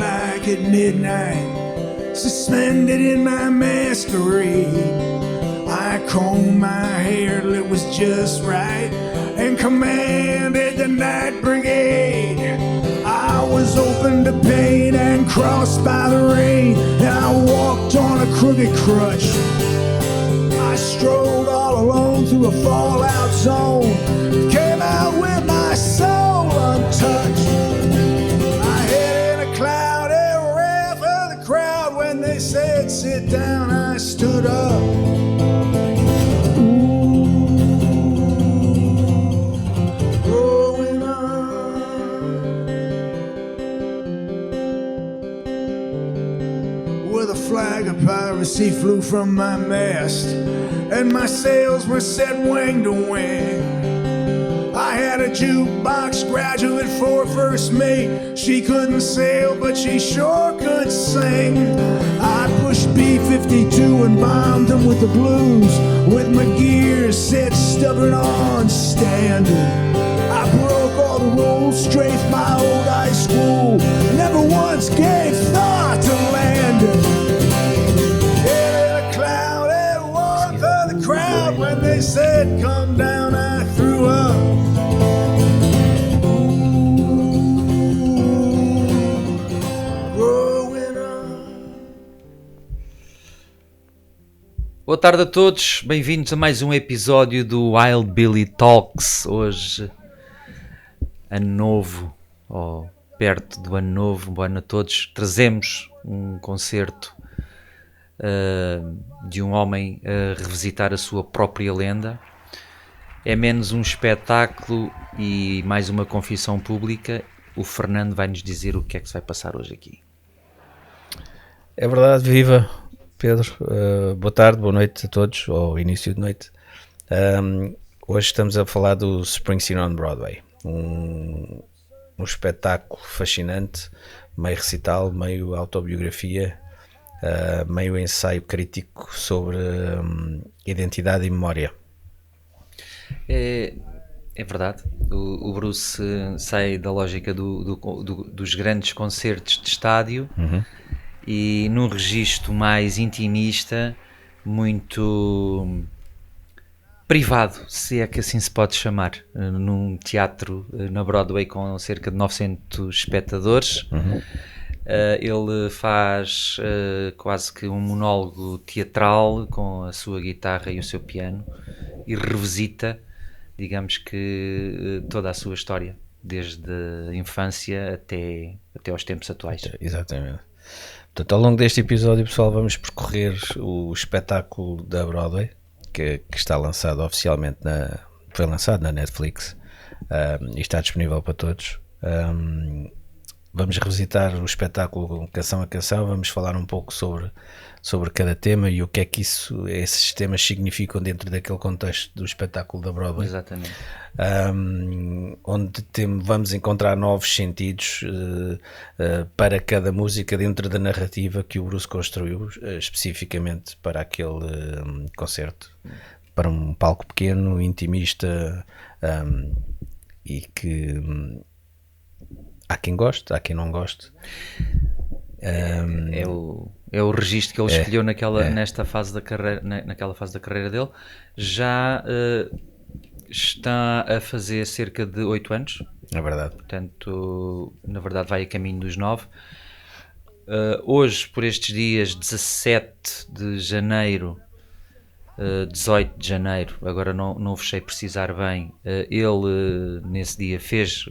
back at midnight, suspended in my masquerade. I combed my hair till it was just right and commanded the night brigade. I was open to pain and crossed by the rain, and I walked on a crooked crutch. I strolled all alone through a fallout zone, came out with my soul untouched. I hid in a cloud and ran for the crowd. When they said sit down, I stood up. Flag of piracy flew from my mast, and my sails were set wing to wing. I had a jukebox graduate for first mate. She couldn't sail, but she sure could sing. I pushed B-52 and bombed them with the blues, with my gears set stubborn on standard. I broke all the rules, strafed my old high school, never once gave thought to landing. When they said come down, I threw up. Growing up. Boa tarde a todos, bem-vindos a mais um episódio do Wild Billy Talks. Hoje, ano novo, ou perto do ano novo, bom ano a todos. Trazemos um concerto de um homem a revisitar a sua própria lenda. É menos um espetáculo e mais uma confissão pública. O Fernando vai nos dizer o que é que se vai passar hoje aqui. É verdade, viva Pedro, boa tarde, boa noite a todos, ou início de noite. Hoje estamos a falar do Springsteen on Broadway, um espetáculo fascinante, meio recital, meio autobiografia, meio ensaio crítico sobre identidade e memória. É verdade, o Bruce sai da lógica dos grandes concertos de estádio e num registro mais intimista, muito privado, se é que assim se pode chamar, num teatro na Broadway com cerca de 900 espectadores. Ele faz quase que um monólogo teatral com a sua guitarra e o seu piano e revisita, digamos que, toda a sua história, desde a infância até aos tempos atuais. Exatamente. Portanto, ao longo deste episódio, pessoal, vamos percorrer o espetáculo da Broadway, que está lançado oficialmente, foi lançado na Netflix e está disponível para todos. Vamos revisitar o espetáculo canção a canção, vamos falar um pouco sobre cada tema e o que é que esses temas significam dentro daquele contexto do espetáculo da Broadway. Exatamente. Onde vamos encontrar novos sentidos para cada música dentro da narrativa que o Bruce construiu especificamente para aquele concerto, para um palco pequeno, intimista, e que há quem goste, há quem não goste. É o registro que ele escolheu nesta fase da carreira, naquela fase da carreira dele. Já está a fazer cerca de 8 anos. É verdade. Portanto, na verdade vai a caminho dos 9. Hoje, por estes dias, 17 de janeiro, 18 de janeiro, agora não vos sei precisar bem, ele nesse dia fez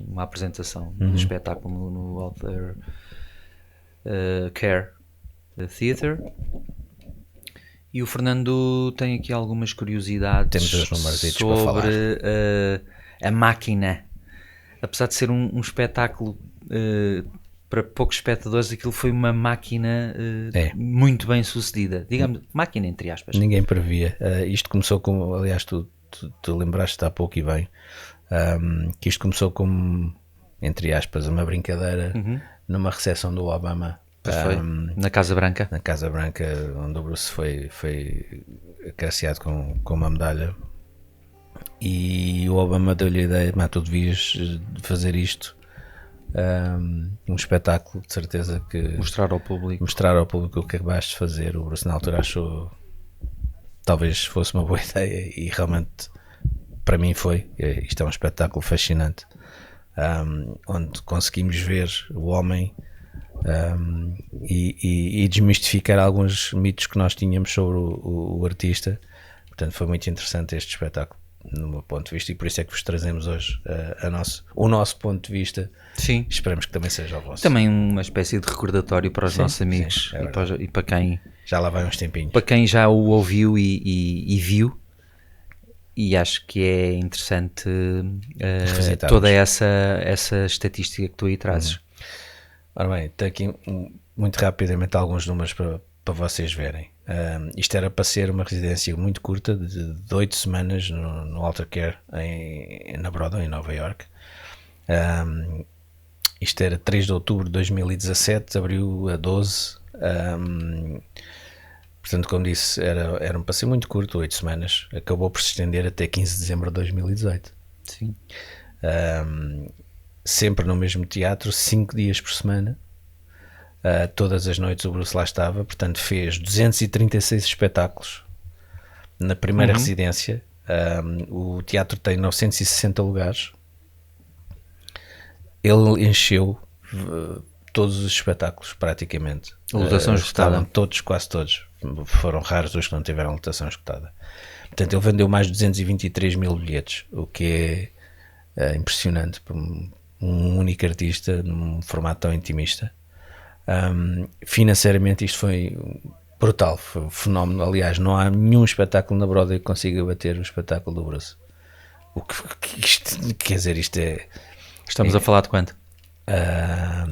uma apresentação do espetáculo no Walter Kerr Theatre. E o Fernando tem aqui algumas curiosidades sobre a máquina. Apesar de ser um espetáculo para poucos espectadores, aquilo foi uma máquina muito bem sucedida, digamos, máquina entre aspas. Ninguém previa. Isto começou como, aliás, tu lembraste há pouco e bem, que isto começou como, entre aspas, uma brincadeira numa recepção do Obama. Na Casa Branca. Na Casa Branca, onde o Bruce foi agraciado com uma medalha. E o Obama deu-lhe a ideia, tu devias fazer isto um espetáculo, de certeza que Mostrar ao público. o que acabaste de fazer. O Bruce na altura achou talvez fosse uma boa ideia e realmente para mim foi. Isto é um espetáculo fascinante, onde conseguimos ver o homem e desmistificar alguns mitos que nós tínhamos sobre o artista. Portanto, foi muito interessante este espetáculo, no meu ponto de vista, e por isso é que vos trazemos hoje o nosso ponto de vista. Sim. Esperamos que também seja o vosso. Também uma espécie de recordatório para os nossos amigos, é e para quem já lá vai uns tempinhos. Para quem já o ouviu e viu, e acho que é interessante toda essa estatística que tu aí trazes. Ora bem, tenho aqui muito rapidamente alguns números para vocês verem. Isto era para ser uma residência muito curta, de 8 semanas no Alter Care na Broadway, em Nova York. Isto era 3 de outubro de 2017, abriu a 12. Portanto, como disse, era para ser muito curto, 8 semanas. Acabou por se estender até 15 de dezembro de 2018. Sim. Sempre no mesmo teatro, 5 dias por semana. Todas as noites o Bruce lá estava. Portanto, fez 236 espetáculos na primeira residência. O teatro tem 960 lugares. Ele encheu todos os espetáculos praticamente. A lotação esgotada. Estavam todos, quase todos. Foram raros os que não tiveram lotação esgotada. Portanto, ele vendeu mais de 223 mil bilhetes, o que é impressionante para um único artista num formato tão intimista. Financeiramente isto foi brutal, foi um fenómeno. Aliás, não há nenhum espetáculo na Broadway que consiga bater o espetáculo do Bruce. O que isto quer dizer, isto é... Estamos a falar de quanto?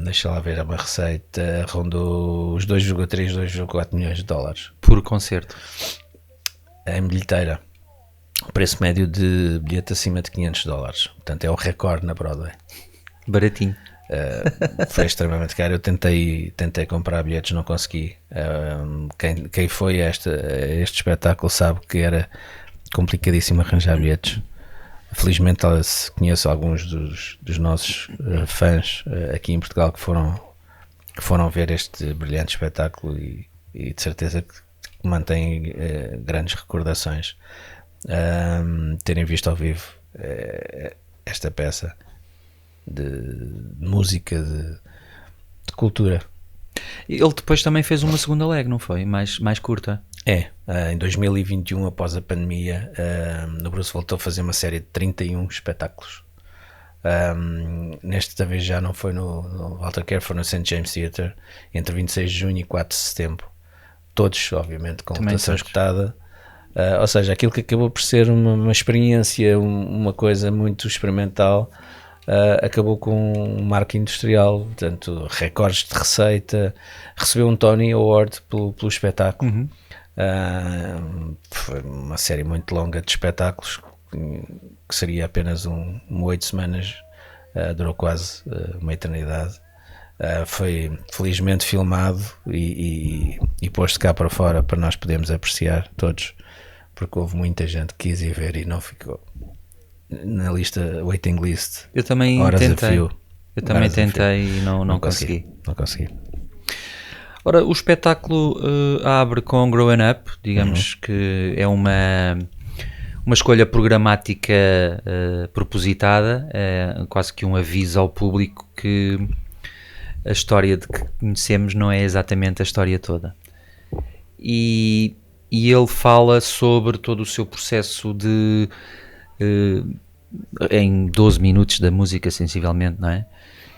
Deixa lá ver, uma receita rondou os 2,3, 2,4 milhões de dólares por concerto em bilheteira. O preço médio de bilhete acima de 500 dólares. Portanto, é o recorde na Broadway. Baratinho. Foi extremamente caro. Eu tentei comprar bilhetes, não consegui. Quem foi a este espetáculo sabe que era complicadíssimo arranjar bilhetes. Felizmente conheço alguns dos nossos fãs aqui em Portugal que foram ver este brilhante espetáculo e de certeza que mantêm grandes recordações. Terem visto ao vivo esta peça de música, de cultura. Ele depois também fez uma segunda leg, não foi? Mais curta. Em 2021, após a pandemia, o Bruce voltou a fazer uma série de 31 espetáculos. Nesta vez já não foi no Alter Care, foi no St. James Theatre, entre 26 de junho e 4 de setembro. Todos, obviamente, com lotação esgotada. Ou seja, aquilo que acabou por ser uma experiência, uma coisa muito experimental, acabou com um marco industrial, portanto, recordes de receita, recebeu um Tony Award pelo espetáculo. Foi uma série muito longa de espetáculos que seria apenas 8 semanas, durou quase uma eternidade. Foi felizmente filmado e posto cá para fora para nós podermos apreciar todos, porque houve muita gente que quis ir ver e não ficou na lista waiting list. Eu também tentei. Eu também tentei e não consegui. Não consegui. Ora, o espetáculo abre com Growing Up, digamos que é uma escolha programática propositada, quase que um aviso ao público que a história de que conhecemos não é exatamente a história toda. E ele fala sobre todo o seu processo de... em 12 minutos da música, sensivelmente, não é?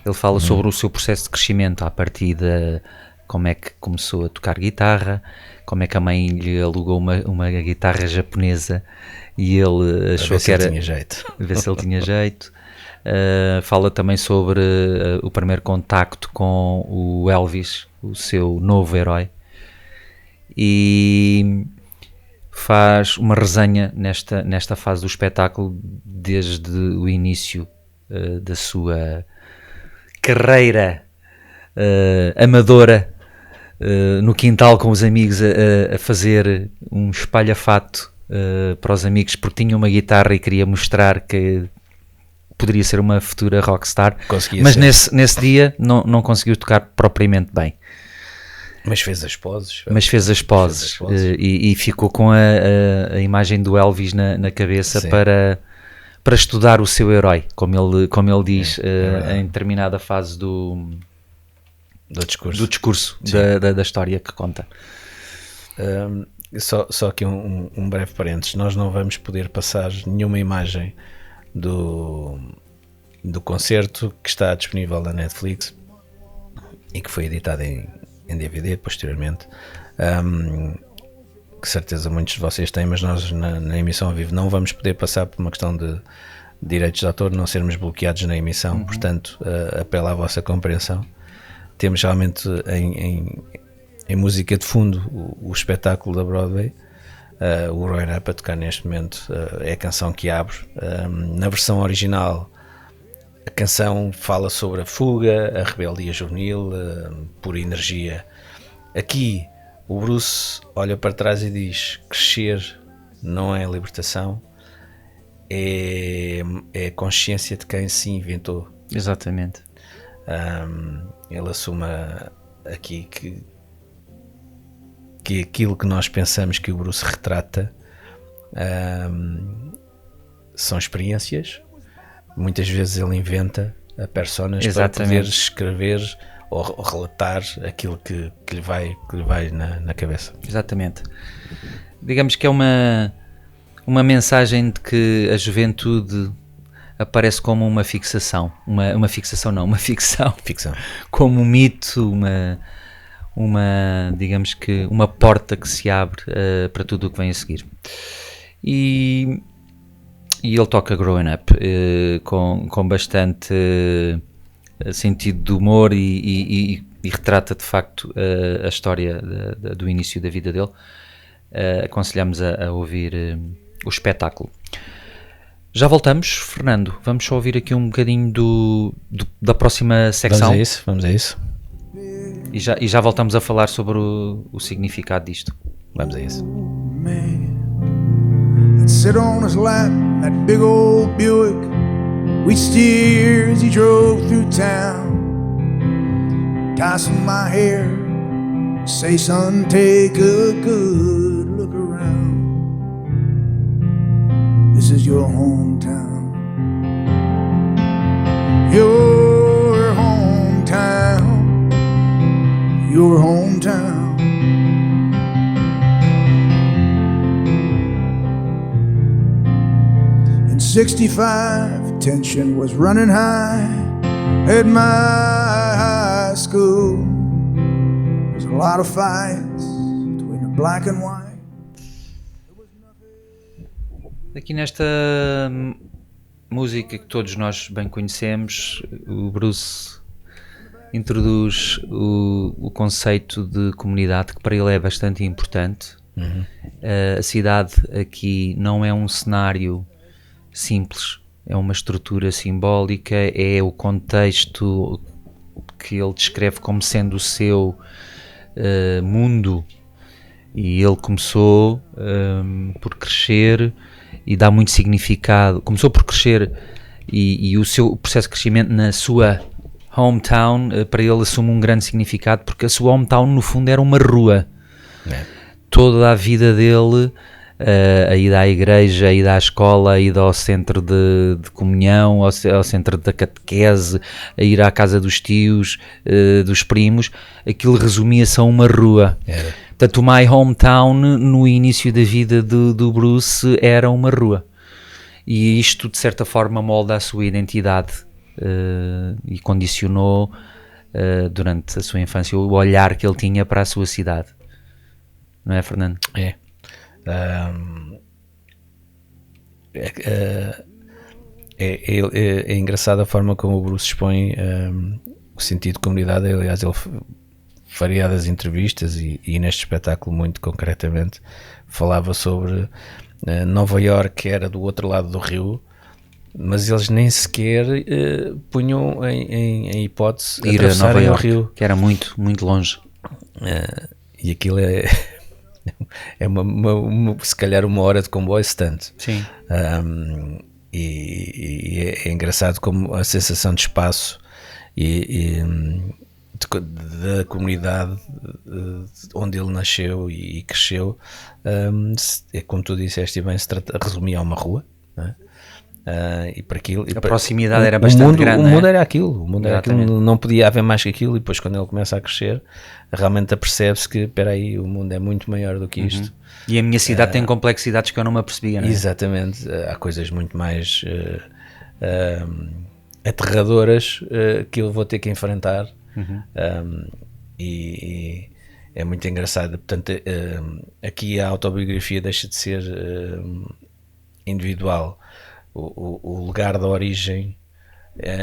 Ele fala sobre o seu processo de crescimento a partir de como é que começou a tocar guitarra, como é que a mãe lhe alugou uma guitarra japonesa e ele achou que era... ver se ele tinha jeito. Fala também sobre o primeiro contacto com o Elvis, o seu novo herói, e faz uma resenha nesta fase do espetáculo desde o início da sua carreira amadora, no quintal com os amigos a fazer um espalhafato para os amigos porque tinha uma guitarra e queria mostrar que poderia ser uma futura rockstar, Conseguia mas ser. nesse dia não conseguiu tocar propriamente bem. Mas fez as poses. Mas fez as poses e ficou com a imagem do Elvis na cabeça Sim. para estudar o seu herói, como ele diz em determinada fase do discurso da história que conta. Só aqui um breve parênteses. Nós não vamos poder passar nenhuma imagem do concerto que está disponível na Netflix e que foi editado em DVD posteriormente, que certeza muitos de vocês têm, mas nós na emissão ao vivo não vamos poder passar por uma questão de direitos de autor, não sermos bloqueados na emissão. Portanto, apelo à vossa compreensão. Temos realmente em música de fundo o espetáculo da Broadway, o Growing Up a tocar neste momento, é a canção que abre. Na versão original, a canção fala sobre a fuga, a rebeldia juvenil, pura energia. Aqui o Bruce olha para trás e diz: crescer não é libertação, é a consciência de quem se inventou. Exatamente. Ele assume aqui que aquilo que nós pensamos que o Bruce retrata são experiências. Muitas vezes ele inventa a personas para poder escrever ou relatar aquilo que lhe vai na cabeça. Exatamente. Digamos que é uma mensagem de que a juventude aparece como uma fixação. Uma ficção. Como um mito, digamos que uma porta que se abre para tudo o que vem a seguir. E ele toca Growing Up com bastante sentido de humor e retrata de facto a história do início da vida dele. Aconselhamos a ouvir o espetáculo. Já voltamos, Fernando. Vamos só ouvir aqui um bocadinho da próxima secção. Vamos a isso. E já voltamos a falar sobre o significado disto. Vamos a isso. I'd sit on his lap, that big old Buick. We'd steer as he drove through town. Tossing my hair, say, son, take a good look around. This is your hometown. Your hometown. Your hometown. In 65, tension was running high at my high school. There's a lot of fights between the black and white. Aqui nesta música que todos nós bem conhecemos, o Bruce introduz o conceito de comunidade, que para ele é bastante importante. A cidade aqui não é um cenário simples, é uma estrutura simbólica, é o contexto que ele descreve como sendo o seu mundo, e ele começou por crescer e dá muito significado, começou por crescer e o seu processo de crescimento na sua hometown, para ele assume um grande significado, porque a sua hometown no fundo era uma rua. Toda a vida dele, a ida à igreja, a ida à escola, a ida ao centro de comunhão, ao centro da catequese, a ir à casa dos tios, dos primos, aquilo resumia-se a uma rua. Portanto, o My Hometown no início da vida do Bruce era uma rua, e isto de certa forma molda a sua identidade e condicionou durante a sua infância o olhar que ele tinha para a sua cidade, não é, Fernando? É engraçado a forma como o Bruce expõe o sentido de comunidade. Aliás, ele variadas entrevistas e neste espetáculo muito concretamente falava sobre Nova Iorque, era do outro lado do rio, mas eles nem sequer punham em hipótese ir a Nova Iorque, o rio, que era muito, muito longe. E aquilo é se calhar uma hora de comboio, se tanto. Sim. e é engraçado como a sensação de espaço da comunidade onde ele nasceu e cresceu, é como tu disseste bem, resumia a uma rua, não é? E para aquilo, a proximidade era bastante grande. O mundo era aquilo, não podia haver mais que aquilo. E depois, quando ele começa a crescer, realmente apercebe-se que, espera aí, o mundo é muito maior do que isto. E a minha cidade tem complexidades que eu não me apercebia, não é? Exatamente, há coisas muito mais aterradoras que eu vou ter que enfrentar. E é muito engraçado. Portanto, aqui a autobiografia deixa de ser individual. O lugar da origem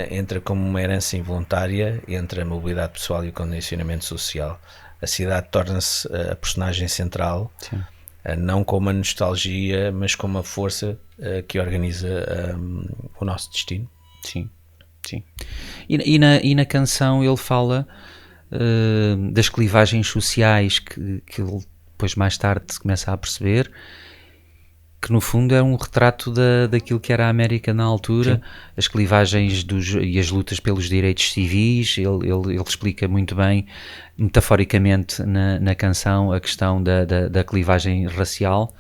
entra como uma herança involuntária entre a mobilidade pessoal e o condicionamento social. A cidade torna-se a personagem central. Sim. Não como a nostalgia, mas como a força que organiza o nosso destino. Sim, sim. E na canção ele fala das clivagens sociais que ele depois mais tarde começa a perceber, que no fundo é um retrato daquilo que era a América na altura. Sim. As clivagens e as lutas pelos direitos civis. Ele explica muito bem, metaforicamente, na canção, a questão da clivagem racial.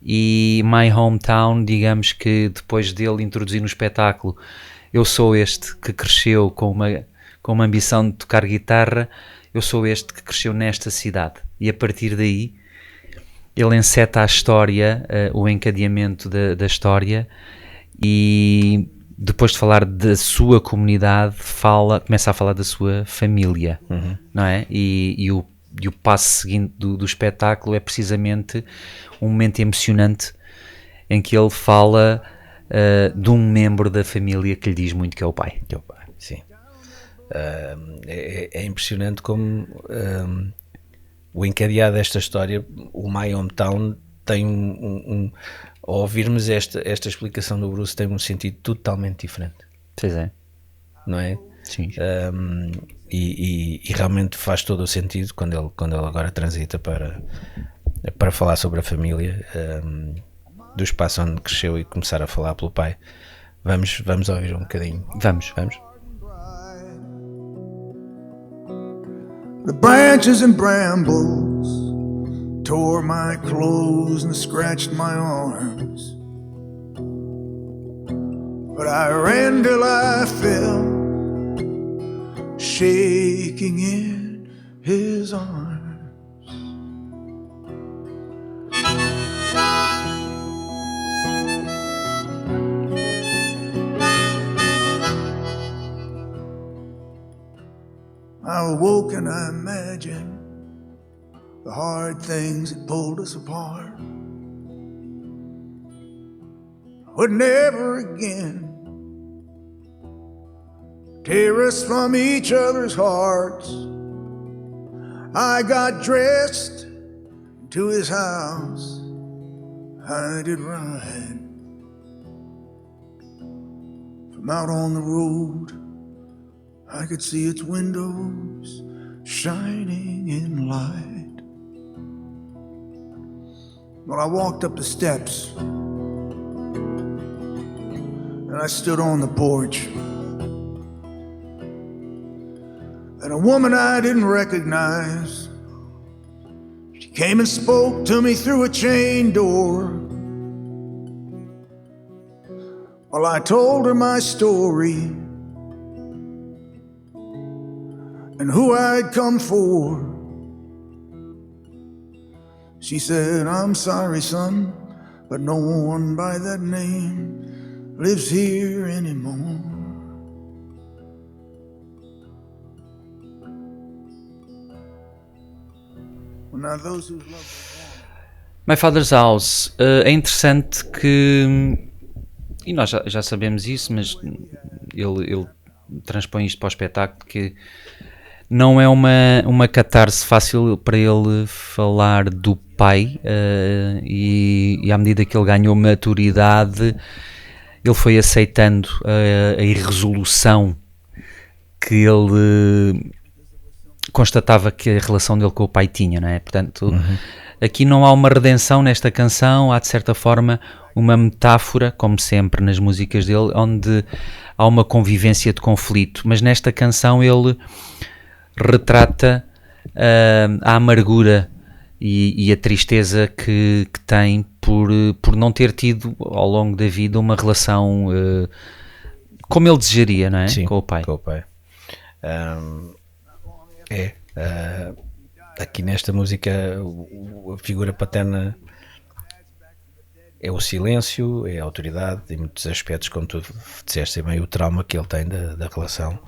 E My Hometown, digamos que depois dele introduzir no espetáculo, eu sou este que cresceu com uma ambição de tocar guitarra, eu sou este que cresceu nesta cidade. E a partir daí ele enceta a história, o encadeamento da história, e depois de falar da sua comunidade, começa a falar da sua família, não é? E o passo seguinte do espetáculo é precisamente um momento emocionante em que ele fala de um membro da família que lhe diz muito que é o pai. Que é o pai, sim. É impressionante como o encadeado desta história, o My Hometown, tem ao ouvirmos esta explicação do Bruce, tem um sentido totalmente diferente. Pois é. Não é? Sim. E realmente faz todo o sentido quando ele agora transita para falar sobre a família, do espaço onde cresceu e começar a falar pelo pai. Vamos ouvir um bocadinho. Vamos. The branches and brambles tore my clothes and scratched my arms, but I ran till I fell, shaking in his arms. I awoke and I imagined the hard things that pulled us apart would never again tear us from each other's hearts. I got dressed to his house, I did ride from out on the road. I could see its windows shining in light. Well, I walked up the steps and I stood on the porch, and a woman I didn't recognize, she came and spoke to me through a chain door. Well, I told her my story and who I'd come for. She said, I'm sorry, son, but no one by that name lives here anymore. Now those who love My Father's House, é interessante que, e nós já sabemos isso, mas ele transpõe isto para o espetáculo, que não é uma catarse fácil para ele falar do pai, e à medida que ele ganhou maturidade, ele foi aceitando a irresolução que ele constatava que a relação dele com o pai tinha, não é? Portanto, aqui não há uma redenção nesta canção, há de certa forma uma metáfora, como sempre nas músicas dele, onde há uma convivência de conflito, mas nesta canção ele retrata a amargura e a tristeza que tem por não ter tido ao longo da vida uma relação como ele desejaria, não é? Sim, com o pai. Com o pai. Aqui nesta música a figura paterna é o silêncio, é a autoridade, em muitos aspectos, como tu disseste bem, o trauma que ele tem da relação.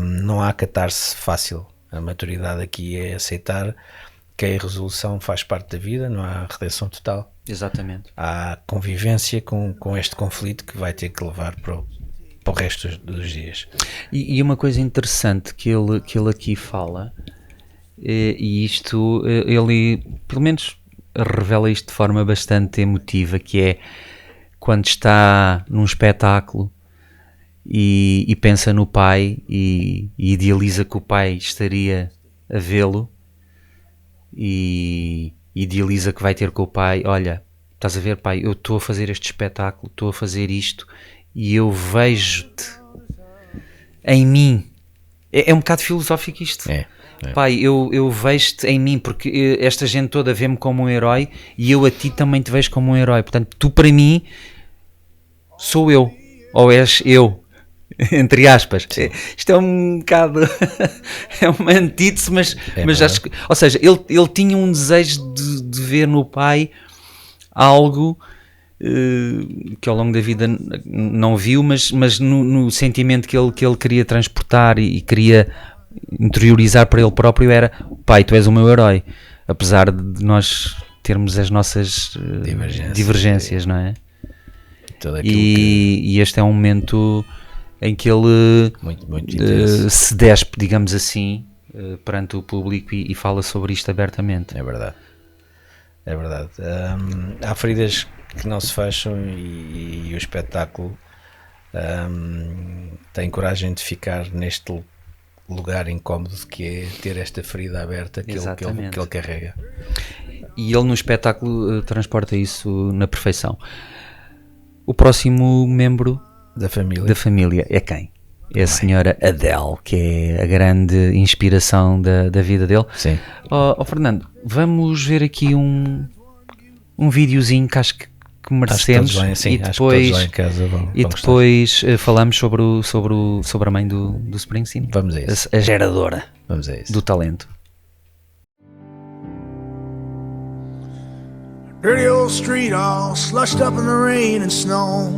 Não há catarse fácil. A maturidade aqui é aceitar que a resolução faz parte da vida, não há redenção total. Exatamente. Há convivência com este conflito que vai ter que levar para o resto dos dias. E uma coisa interessante que ele aqui fala, e isto, ele pelo menos revela isto de forma bastante emotiva, que é quando está num espetáculo e pensa no pai e idealiza que o pai estaria a vê-lo e idealiza que vai ter com o pai, olha, estás a ver, pai, eu estou a fazer este espetáculo, estou a fazer isto e eu vejo-te em mim. É um bocado filosófico isto. Pai, eu vejo-te em mim, porque esta gente toda vê-me como um herói e eu a ti também te vejo como um herói. Portanto, tu para mim sou eu, ou és eu, entre aspas. Isto é um bocado é uma antítese, mas acho que, ou seja, ele tinha um desejo de ver no pai algo que ao longo da vida não viu, mas no sentimento que ele queria transportar e queria interiorizar para ele próprio era: pai, tu és o meu herói, apesar de nós termos as nossas divergências, não é? E este é um momento em que ele muito se despe, digamos assim, perante o público e fala sobre isto abertamente. É verdade. Há feridas que não se fecham e o espetáculo tem coragem de ficar neste lugar incómodo que é ter esta ferida aberta que ele carrega. E ele no espetáculo transporta isso na perfeição. O próximo membro da família é quem? É a senhora Adele, que é a grande inspiração da vida dele. Sim. Fernando, vamos ver aqui um videozinho que acho que merecemos, e depois falamos sobre a mãe do Springsteen. Vamos a isso. A geradora do talento. Dirty old street all slushed up in the rain and snow.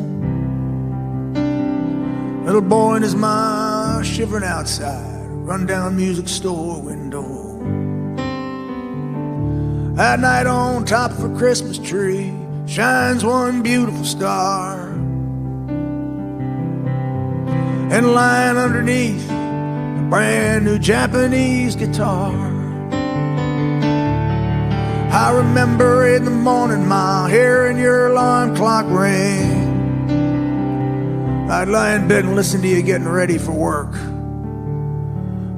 Little boy and his ma shivering outside run-down music store window. At night on top of a Christmas tree shines one beautiful star. And lying underneath a brand new Japanese guitar, I remember in the morning, Ma, hearing your alarm clock ring. I'd lie in bed and listen to you getting ready for work.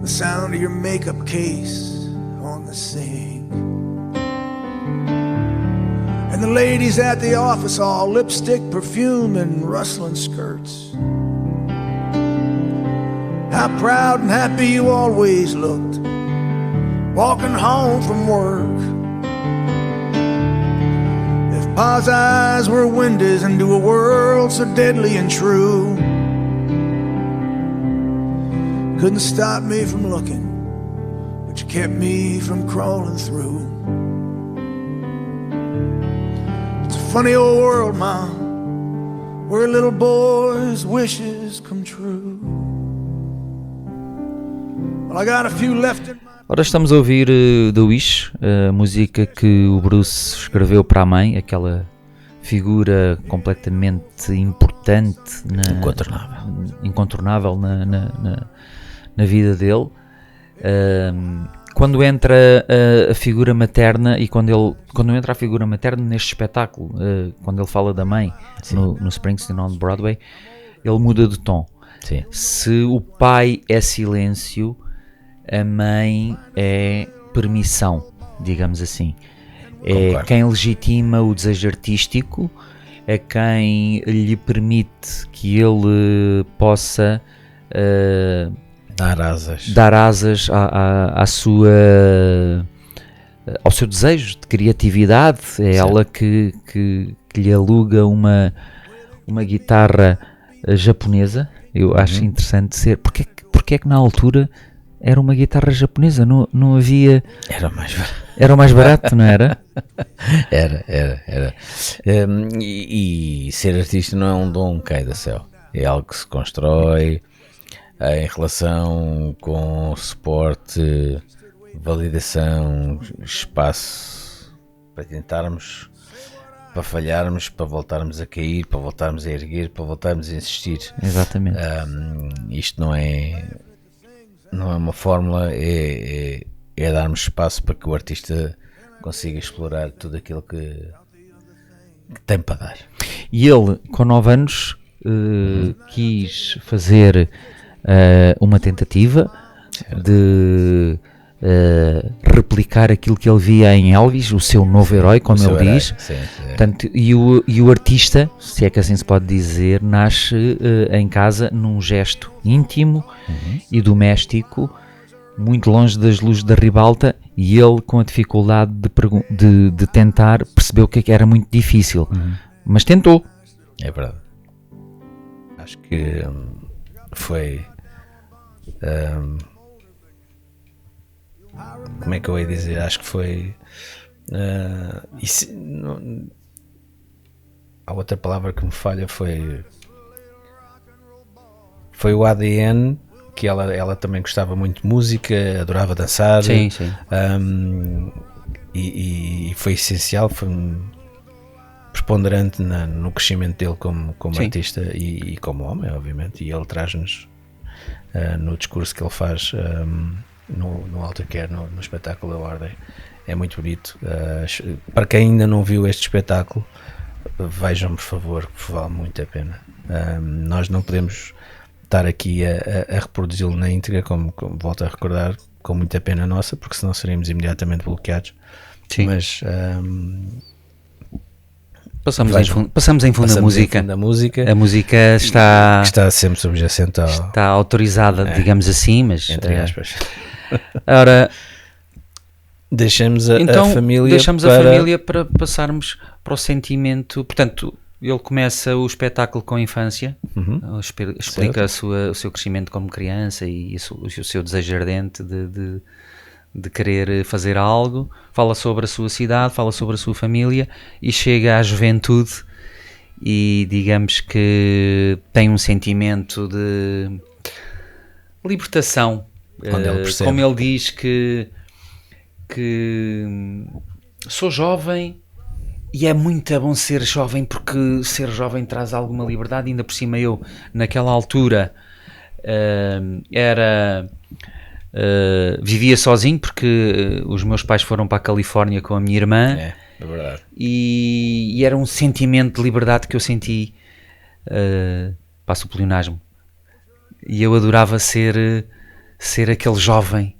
The sound of your makeup case on the sink. And the ladies at the office all lipstick, perfume, and rustling skirts. How proud and happy you always looked, walking home from work. Pa's eyes were windows into a world so deadly and true. Couldn't stop me from looking, but you kept me from crawling through. It's a funny old world, Mom, where little boys' wishes come true. Well, I got a few left in. Ora, estamos a ouvir The Wish, a música que o Bruce escreveu para a mãe, aquela figura completamente importante, incontornável na vida dele. Quando entra a figura materna e quando entra a figura materna neste espetáculo, quando ele fala da mãe no Springsteen on Broadway, ele muda de tom. Sim. Se o pai é silêncio, a mãe é permissão, digamos assim. É quem legitima o desejo artístico, a quem lhe permite que ele possa dar asas ao seu desejo de criatividade. É certo. ela que lhe aluga uma guitarra japonesa. Eu acho interessante ser. Porque é que na altura era uma guitarra japonesa? Não havia. Era o mais barato, não era? Era. E ser artista não é um dom que cai do céu. É algo que se constrói em relação com suporte, validação, espaço para tentarmos, para falharmos, para voltarmos a cair, para voltarmos a erguer, para voltarmos a insistir. Exatamente. Isto não é uma fórmula, é darmos espaço para que o artista consiga explorar tudo aquilo que tem para dar. E ele, com 9 anos, quis fazer uma tentativa de replicar aquilo que ele via em Elvis, o seu novo herói, como ele diz. Sim. Portanto, e o artista, se é que assim se pode dizer, nasce em casa num gesto íntimo e doméstico, muito longe das luzes da ribalta, e ele, com a dificuldade de tentar, percebeu que era muito difícil, mas tentou. É verdade. Acho que foi... como é que eu ia dizer? Acho que foi... a outra palavra que me falha foi o ADN, que ela também gostava muito de música, adorava dançar. Sim. E foi essencial, foi preponderante no crescimento dele como artista e como homem, obviamente. E ele traz-nos no discurso que ele faz no Aftercare, no espetáculo da Ordem. É muito bonito. Para quem ainda não viu este espetáculo, vejam, por favor, que vale muito a pena. Nós não podemos estar aqui a reproduzi-lo na íntegra, como volto a recordar, com muita pena nossa, porque senão seríamos imediatamente bloqueados. Sim. Mas passamos em fundo a música. A música está sempre subjacente está autorizada, digamos assim, mas entre aspas. Ora, deixamos a família para passarmos para o sentimento. Portanto, ele começa o espetáculo com a infância, explica o seu crescimento como criança e o seu desejo ardente de querer fazer algo, fala sobre a sua cidade, fala sobre a sua família e chega à juventude e digamos que tem um sentimento de libertação, quando ele percebe. como ele diz que sou jovem e é muito bom ser jovem, porque ser jovem traz alguma liberdade. Ainda por cima eu naquela altura vivia sozinho, porque os meus pais foram para a Califórnia com a minha irmã. É verdade. E era um sentimento de liberdade que eu senti, passo o pleonasmo, e eu adorava ser aquele jovem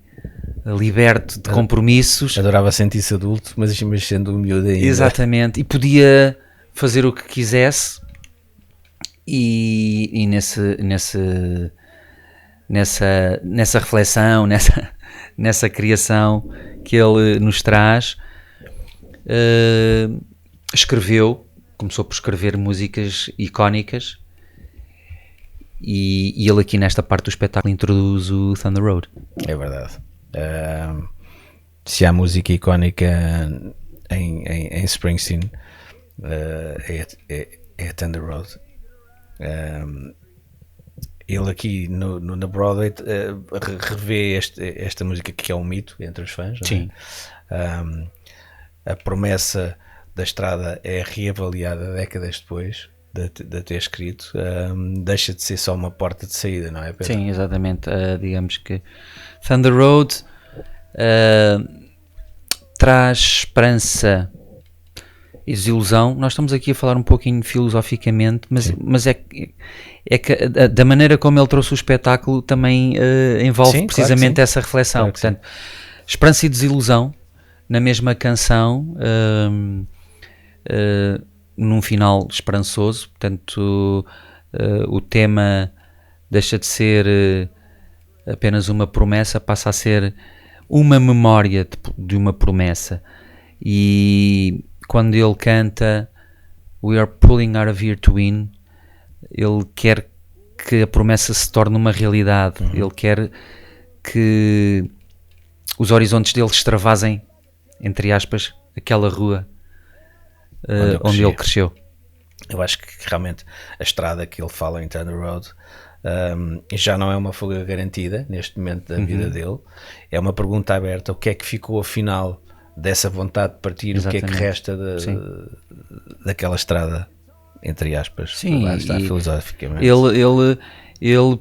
liberto de compromissos. Adorava sentir-se adulto, mas sendo um miúdo ainda. Exatamente, e podia fazer o que quisesse, e nessa reflexão, nessa criação que ele nos traz, começou por escrever músicas icónicas, e ele aqui nesta parte do espetáculo introduz o Thunder Road. É verdade. Se há música icónica em Springsteen, é Thunder Road. Ele aqui na Broadway revê esta música, que é um mito entre os fãs. Sim. A promessa da estrada é reavaliada décadas depois de ter escrito. Deixa de ser só uma porta de saída, não é, Pedro? Sim, exatamente. Digamos que Thunder Road traz esperança e desilusão. Nós estamos aqui a falar um pouquinho filosoficamente, mas é que da maneira como ele trouxe o espetáculo também envolve precisamente essa reflexão. Claro, portanto, esperança e desilusão na mesma canção, num final esperançoso. Portanto, o tema deixa de ser apenas uma promessa, passa a ser uma memória de uma promessa. E quando ele canta We are pulling out of here to win, ele quer que a promessa se torne uma realidade. Ele quer que os horizontes dele extravasem, entre aspas, aquela rua onde ele cresceu. Eu acho que realmente a estrada que ele fala em Thunder Road já não é uma fuga garantida neste momento da vida dele. É uma pergunta aberta: o que é que ficou afinal dessa vontade de partir? Exatamente. O que é que resta daquela estrada, entre aspas? Sim, lá está, filosoficamente. Ele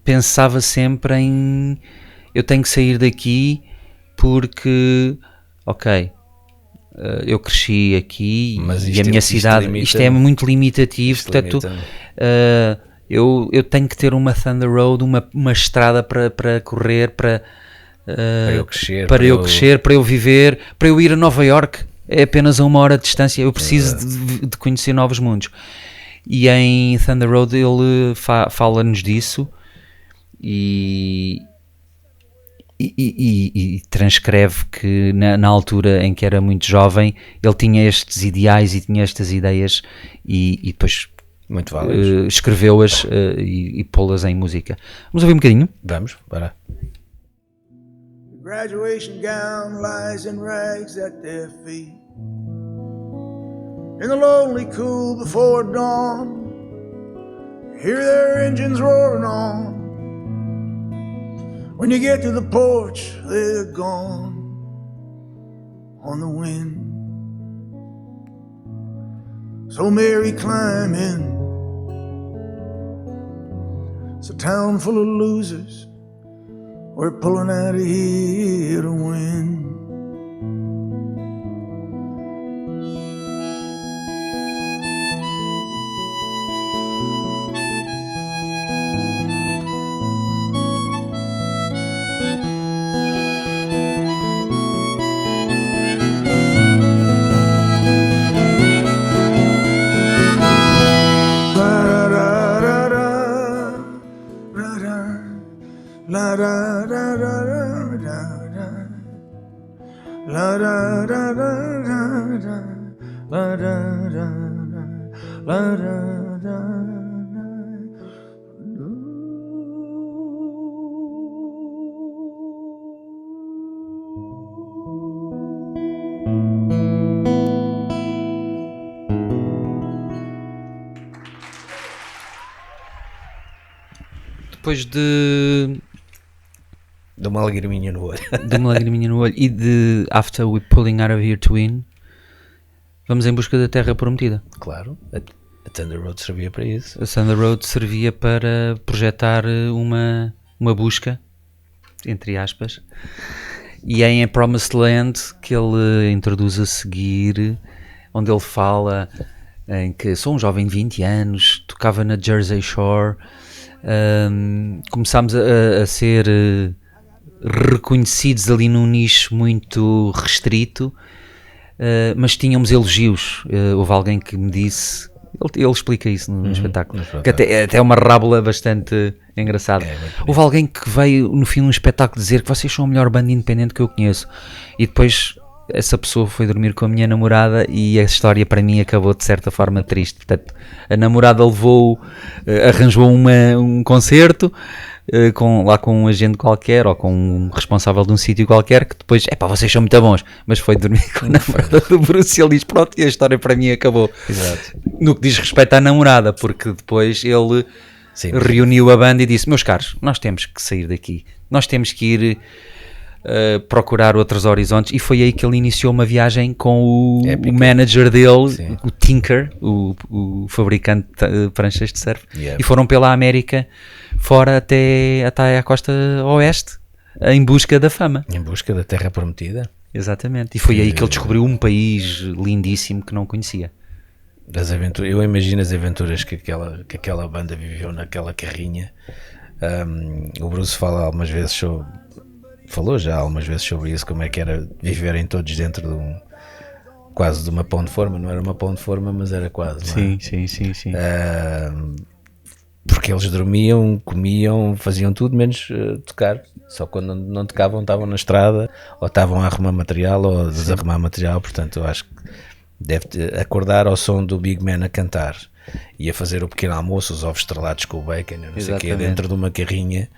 pensava sempre em: eu tenho que sair daqui porque, ok, eu cresci aqui, mas e a minha cidade, isto é muito limitativo, portanto eu tenho que ter uma Thunder Road, uma estrada para correr, para eu crescer, para eu viver, para eu ir a Nova York, é apenas a 1 hora de distância, eu preciso de conhecer novos mundos. E em Thunder Road ele fala-nos disso e transcreve que na altura em que era muito jovem ele tinha estes ideais e tinha estas ideias e depois muito válidos. Escreveu-as e pô-las em música. Vamos ouvir um bocadinho? Vamos, bora. Graduation gown lies in rags at their feet. In the lonely cool before dawn, hear their engines roaring on. When you get to the porch, they're gone on the wind. So Mary climb in. It's a town full of losers. We're pulling out of here to win. La da da da da da la da da da da la da da la da da. Depois de uma lagriminha no olho. De uma lagriminha no olho e de After We Pulling Out of Here to Win, vamos em busca da Terra Prometida. Claro, a Thunder Road servia para isso. A Thunder Road servia para projetar uma busca, entre aspas, e é em A Promised Land que ele introduz a seguir, onde ele fala em que sou um jovem de 20 anos, tocava na Jersey Shore, começámos a ser reconhecidos ali num nicho muito restrito, mas tínhamos elogios. Houve alguém que me disse, ele explica isso no espetáculo, que até é uma rábula bastante engraçada. Houve alguém que veio no fim de um espetáculo dizer que vocês são a melhor banda independente que eu conheço, e depois essa pessoa foi dormir com a minha namorada e a história para mim acabou de certa forma triste. Portanto, a namorada arranjou um concerto lá com um agente qualquer ou com um responsável de um sítio qualquer, que depois, vocês são muito bons, mas foi dormir com a namorada do Bruce e ele diz, pronto, e a história para mim acabou. Exato. No que diz respeito à namorada, porque depois ele reuniu a banda e disse, meus caros, nós temos que sair daqui, nós temos que ir procurar outros horizontes, e foi aí que ele iniciou uma viagem com o manager dele, o Tinker, o fabricante de pranchas de surf, e foram pela América fora até à costa oeste em busca da fama, em busca da Terra Prometida. Exatamente, e foi aí que ele descobriu um país lindíssimo que não conhecia. Eu imagino as aventuras que aquela banda viveu naquela carrinha. O Bruce falou já algumas vezes sobre isso, como é que era viverem todos dentro quase de uma pão de forma, não era uma pão de forma, mas era quase. Não é? Sim. Porque eles dormiam, comiam, faziam tudo menos tocar. Só quando não tocavam estavam na estrada, ou estavam a arrumar material ou a desarrumar material. Portanto, eu acho que deve acordar ao som do Big Man a cantar e a fazer o pequeno almoço, os ovos estrelados com o bacon, não sei o quê, dentro de uma carrinha,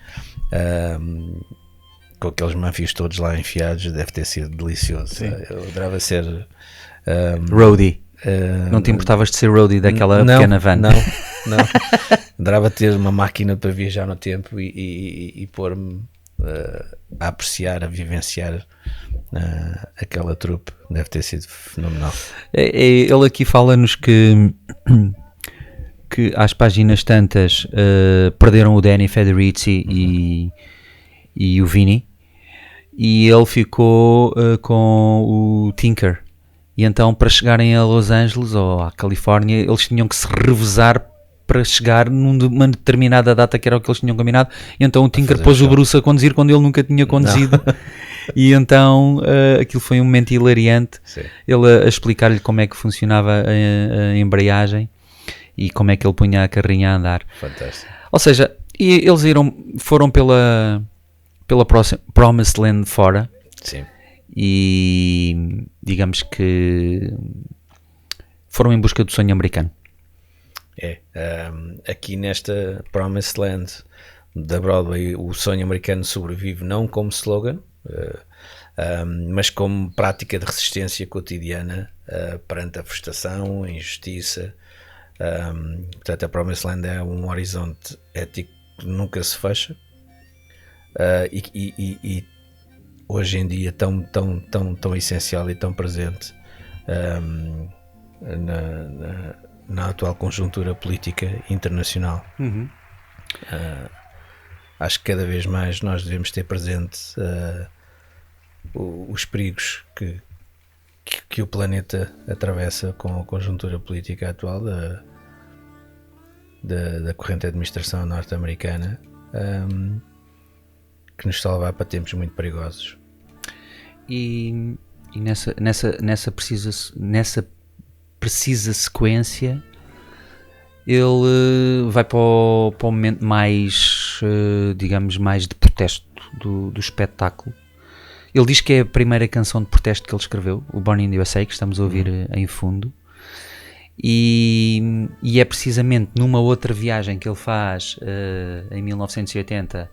com aqueles mafios todos lá enfiados. Deve ter sido delicioso. Eu adorava ser roadie. Não te importavas de ser roadie daquela pequena van? Não. Adorava ter uma máquina para viajar no tempo e pôr-me a apreciar, a vivenciar aquela trupe. Deve ter sido fenomenal. Ele aqui fala-nos que às páginas tantas perderam o Danny Federici e o Vinny, e ele ficou com o Tinker. E então, para chegarem a Los Angeles ou à Califórnia, eles tinham que se revezar para chegar numa determinada data, que era o que eles tinham combinado. E então o Tinker pôs o Bruce a conduzir quando ele nunca tinha conduzido. E então aquilo foi um momento hilariante. Sim. Ele a explicar-lhe como é que funcionava a embreagem e como é que ele punha a carrinha a andar. Fantástico. Ou seja, eles foram pela Promised Land fora. Sim. E digamos que foram em busca do sonho americano. Aqui nesta Promised Land da Broadway, o sonho americano sobrevive não como slogan, mas como prática de resistência cotidiana perante a frustração, a injustiça. Portanto, a Promised Land é um horizonte ético que nunca se fecha, e hoje em dia tão essencial e tão presente na atual conjuntura política internacional. Acho que cada vez mais nós devemos ter presente os perigos que o planeta atravessa com a conjuntura política atual da corrente administração norte-americana, que nos está a levar para tempos muito perigosos. E nessa precisa sequência, ele vai para o momento mais, digamos, mais de protesto do espetáculo. Ele diz que é a primeira canção de protesto que ele escreveu, o Born in the USA, que estamos a ouvir em fundo. E é precisamente numa outra viagem que ele faz em 1980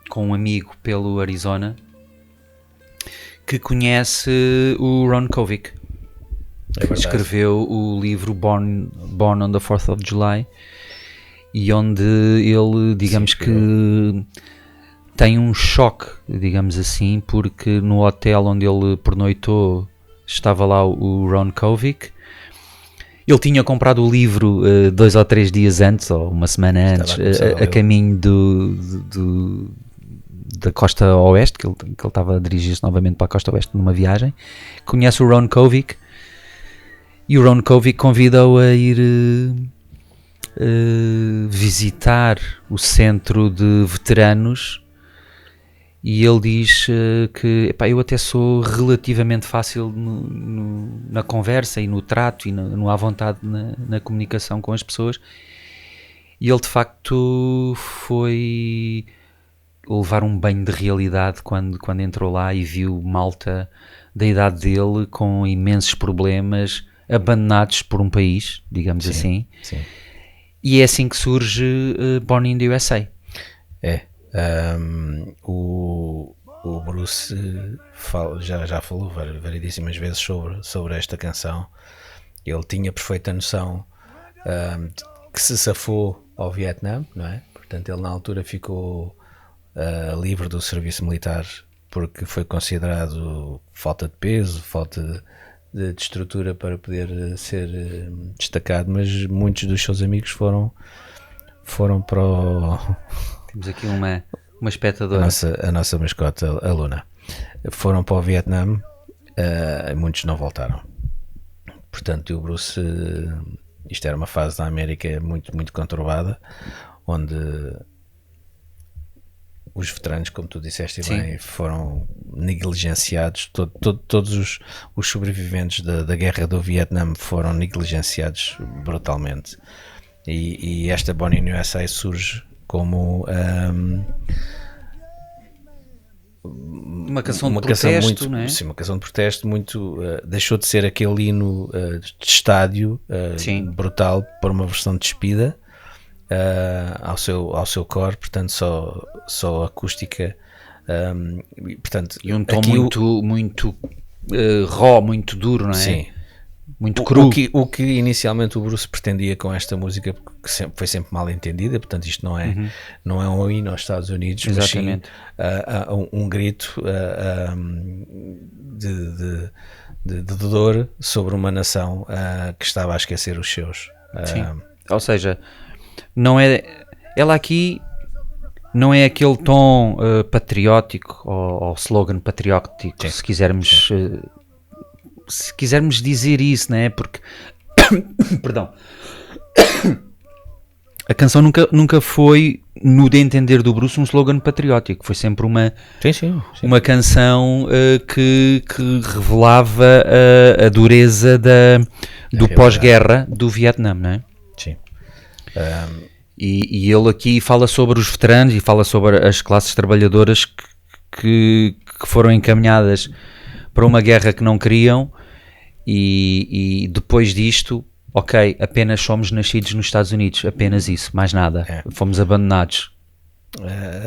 com um amigo pelo Arizona, que conhece o Ron Kovic, que escreveu o livro Born on the 4th of July, e onde ele, digamos que tem um choque, digamos assim, porque no hotel onde ele pernoitou estava lá o Ron Kovic. Ele tinha comprado o livro 2 ou 3 dias antes, ou uma semana antes, a caminho da costa oeste, que ele estava a dirigir-se novamente para a costa oeste numa viagem. Conhece o Ron Kovic, e o Ron Kovic convida-o a ir visitar o centro de veteranos, e ele diz que eu até sou relativamente fácil na conversa e no trato e no à vontade na comunicação com as pessoas, e ele de facto foi levar um banho de realidade quando entrou lá e viu malta da idade dele com imensos problemas, abandonados por um país, digamos assim. Sim. E é assim que surge Born in the USA. O Bruce já falou variedíssimas vezes sobre esta canção. Ele tinha perfeita noção que se safou ao Vietnã, não é? Portanto, ele na altura ficou livre do serviço militar porque foi considerado falta de peso, falta de estrutura para poder ser destacado, mas muitos dos seus amigos foram para o... Temos aqui uma espectadora. A nossa mascota, a Luna. Foram para o Vietnã, muitos não voltaram. Portanto, o Bruce, isto era uma fase da América muito, muito conturbada, onde os veteranos, como tu disseste Sim. bem, foram negligenciados. Todos os sobreviventes da guerra do Vietnã foram negligenciados brutalmente. E esta Born in USA surge como Uma canção de protesto, muito, não é? sim, uma canção de protesto muito, deixou de ser aquele hino de estádio Sim. brutal para uma versão despida ao seu core, portanto só acústica, portanto, E um tom aqui muito raw, muito duro, não é? sim. Muito cru. O que inicialmente o Bruce pretendia com esta música, porque foi sempre mal entendida, portanto isto não é um hino aos Estados Unidos, Exatamente. mas sim um grito de dor sobre uma nação que estava a esquecer os seus. Sim. Ou seja, não é, ela aqui não é aquele tom patriótico ou slogan patriótico, Sim. se quisermos dizer isso, não é? Porque perdão, a canção nunca foi, no de entender do Bruce, um slogan patriótico. Foi sempre uma canção que revelava a dureza do pós-guerra do Vietnã, não é? Sim. E ele aqui fala sobre os veteranos e fala sobre as classes trabalhadoras que foram encaminhadas para uma guerra que não queriam, e depois disto, ok, apenas somos nascidos nos Estados Unidos, apenas isso, mais nada, fomos abandonados.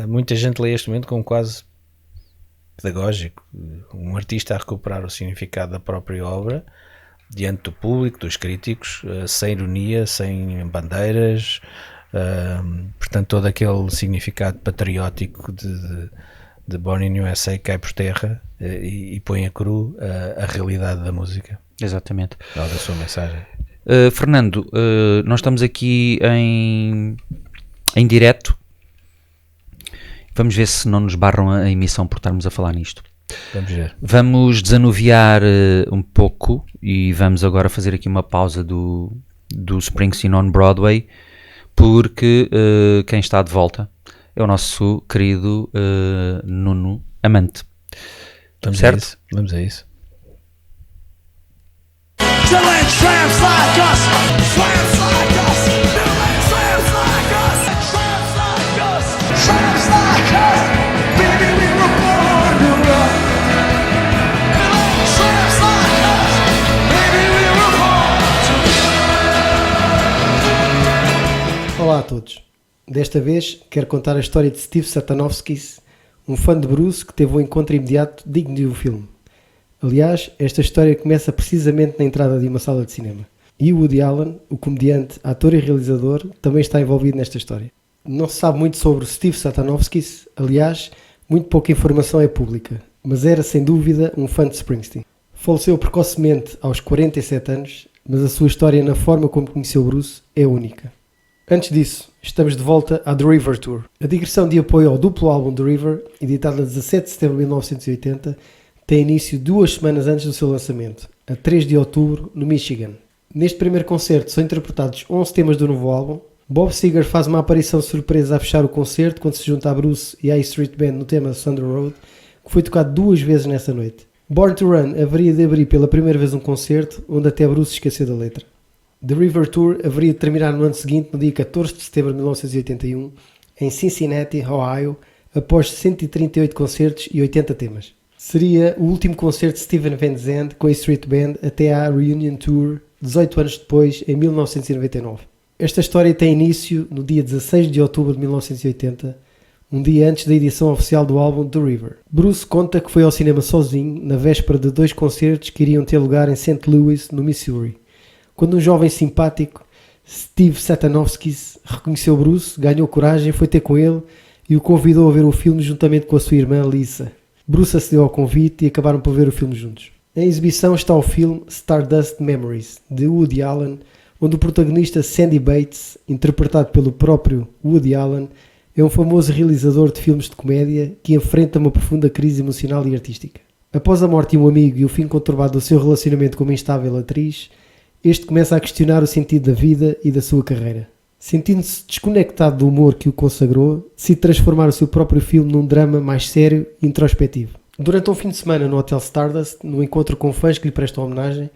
Muita gente lê este momento como quase pedagógico, um artista a recuperar o significado da própria obra diante do público, dos críticos, sem ironia, sem bandeiras, portanto todo aquele significado patriótico de Born in USA cai por terra e põe a cru a realidade da música. Exatamente. Da sua mensagem. Fernando, nós estamos aqui em direto. Vamos ver se não nos barram a emissão por estarmos a falar nisto. Vamos ver. Vamos desanuviar um pouco e vamos agora fazer aqui uma pausa do Springsteen on Broadway, porque quem está de volta é o nosso querido Nuno Amante. Certo? Vamos a isso. Olá a todos. Desta vez quero contar a história de Steve Satanovskis, um fã de Bruce que teve um encontro imediato digno de um filme. Aliás, esta história começa precisamente na entrada de uma sala de cinema. E Woody Allen, o comediante, ator e realizador, também está envolvido nesta história. Não se sabe muito sobre Steve Satanovskis, aliás, muito pouca informação é pública, mas era sem dúvida um fã de Springsteen. Faleceu precocemente aos 47 anos, mas a sua história na forma como conheceu Bruce é única. Antes disso, estamos de volta à The River Tour. A digressão de apoio ao duplo álbum The River, editado a 17 de setembro de 1980, tem início 2 semanas antes do seu lançamento, a 3 de outubro, no Michigan. Neste primeiro concerto são interpretados 11 temas do novo álbum. Bob Seger faz uma aparição surpresa a fechar o concerto quando se junta a Bruce e à A Street Band no tema Thunder Road, que foi tocado 2 vezes nessa noite. Born to Run haveria de abrir pela primeira vez um concerto, onde até Bruce esqueceu da letra. The River Tour haveria de terminar no ano seguinte, no dia 14 de setembro de 1981, em Cincinnati, Ohio, após 138 concertos e 80 temas. Seria o último concerto de Steven Van Zandt com a Street Band até à Reunion Tour, 18 anos depois, em 1999. Esta história tem início no dia 16 de outubro de 1980, um dia antes da edição oficial do álbum The River. Bruce conta que foi ao cinema sozinho, na véspera de 2 concertos que iriam ter lugar em St. Louis, no Missouri. Quando um jovem simpático, Steve Satanovskis, reconheceu Bruce, ganhou coragem, foi ter com ele e o convidou a ver o filme juntamente com a sua irmã Lisa. Bruce acedeu ao convite e acabaram por ver o filme juntos. Em exibição está o filme Stardust Memories, de Woody Allen, onde o protagonista Sandy Bates, interpretado pelo próprio Woody Allen, é um famoso realizador de filmes de comédia que enfrenta uma profunda crise emocional e artística. Após a morte de um amigo e o fim conturbado do seu relacionamento com uma instável atriz, este começa a questionar o sentido da vida e da sua carreira. Sentindo-se desconectado do humor que o consagrou, decide transformar o seu próprio filme num drama mais sério e introspectivo. Durante um fim de semana no Hotel Stardust, no encontro com fãs que lhe prestam homenagem,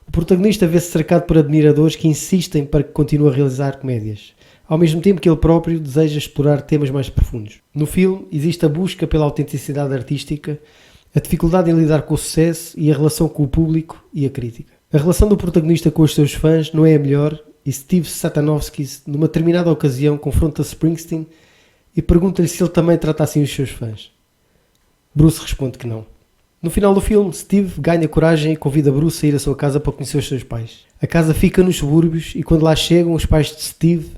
o protagonista vê-se cercado por admiradores que insistem para que continue a realizar comédias, ao mesmo tempo que ele próprio deseja explorar temas mais profundos. No filme, existe a busca pela autenticidade artística, a dificuldade em lidar com o sucesso e a relação com o público e a crítica. A relação do protagonista com os seus fãs não é a melhor e Steve Satanovskis, numa determinada ocasião, confronta Springsteen e pergunta-lhe se ele também trata assim os seus fãs. Bruce responde que não. No final do filme, Steve ganha coragem e convida Bruce a ir à sua casa para conhecer os seus pais. A casa fica nos subúrbios e quando lá chegam, os pais de Steve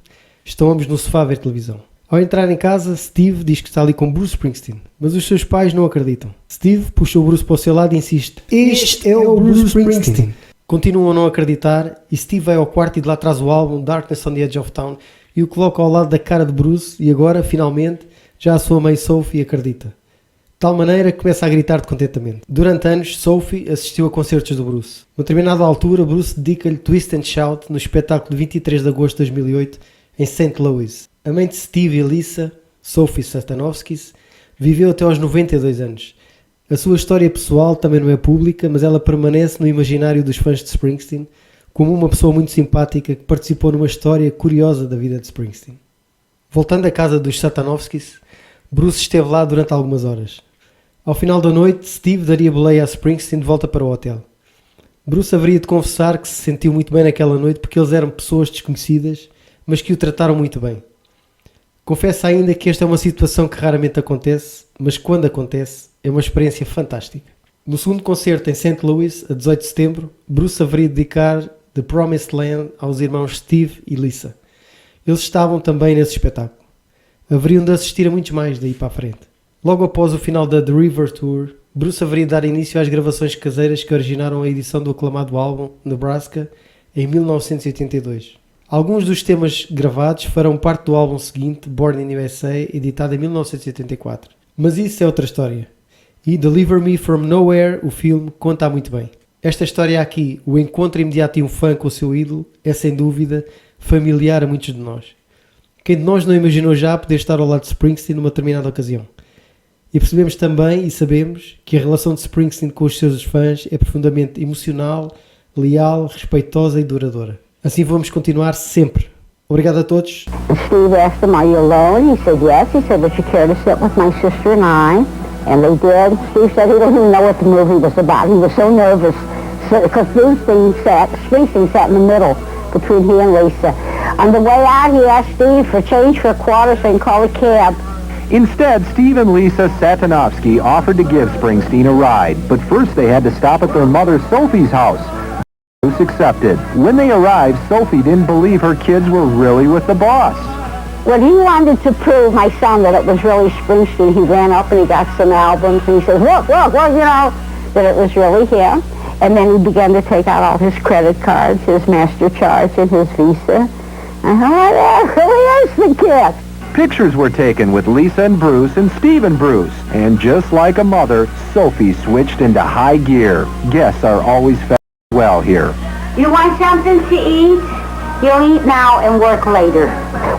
estão ambos no sofá a ver televisão. Ao entrar em casa, Steve diz que está ali com Bruce Springsteen, mas os seus pais não acreditam. Steve puxa o Bruce para o seu lado e insiste: "Este é o Bruce Springsteen." Continuam a não acreditar e Steve vai ao quarto e de lá traz o álbum Darkness on the Edge of Town e o coloca ao lado da cara de Bruce e agora, finalmente, já a sua mãe Sophie acredita. De tal maneira que começa a gritar de contentamento. Durante anos, Sophie assistiu a concertos do Bruce. Numa determinada altura, Bruce dedica-lhe Twist and Shout no espetáculo de 23 de agosto de 2008 em St. Louis. A mãe de Steve e Lisa, Sophie Satanovskis, viveu até aos 92 anos. A sua história pessoal também não é pública, mas ela permanece no imaginário dos fãs de Springsteen como uma pessoa muito simpática que participou numa história curiosa da vida de Springsteen. Voltando à casa dos Satanovskis, Bruce esteve lá durante algumas horas. Ao final da noite, Steve daria boleia a Springsteen de volta para o hotel. Bruce haveria de confessar que se sentiu muito bem naquela noite porque eles eram pessoas desconhecidas, mas que o trataram muito bem. Confessa ainda que esta é uma situação que raramente acontece, mas quando acontece, é uma experiência fantástica. No segundo concerto em St. Louis, a 18 de setembro, Bruce haveria de dedicar The Promised Land aos irmãos Steve e Lisa. Eles estavam também nesse espetáculo. Haveriam de assistir a muitos mais daí para a frente. Logo após o final da The River Tour, Bruce haveria de dar início às gravações caseiras que originaram a edição do aclamado álbum Nebraska em 1982. Alguns dos temas gravados farão parte do álbum seguinte, Born in USA, editado em 1984. Mas isso é outra história. E Deliver Me From Nowhere, o filme, conta muito bem. Esta história aqui, o encontro imediato de um fã com o seu ídolo, é sem dúvida familiar a muitos de nós. Quem de nós não imaginou já poder estar ao lado de Springsteen numa determinada ocasião? E percebemos também e sabemos que a relação de Springsteen com os seus fãs é profundamente emocional, leal, respeitosa e duradoura. Assim vamos continuar sempre. Obrigado a todos. Steve asked him, "Are you alone?" He said, "Yes." He said, "Would you care to sit with my sister and I?" And they did. Steve said he didn't even know what the movie was about. He was so nervous because Springsteen sat in the middle between he and Lisa. On the way out, he asked Steve for change for a quarter so he can call a cab. Instead, Steve and Lisa Satanovsky offered to give Springsteen a ride, but first they had to stop at their mother Sophie's house. Bruce accepted. When they arrived, Sophie didn't believe her kids were really with the boss. When he wanted to prove my son that it was really Springsteen, he ran up and he got some albums and he said, look, you know, that it was really him. And then he began to take out all his credit cards, his MasterCards and his Visa. I thought, oh, there really is the kid. Pictures were taken with Lisa and Bruce and Steve and Bruce. And just like a mother, Sophie switched into high gear. Guests are always fed well here. You want something to eat? You'll eat now and work later.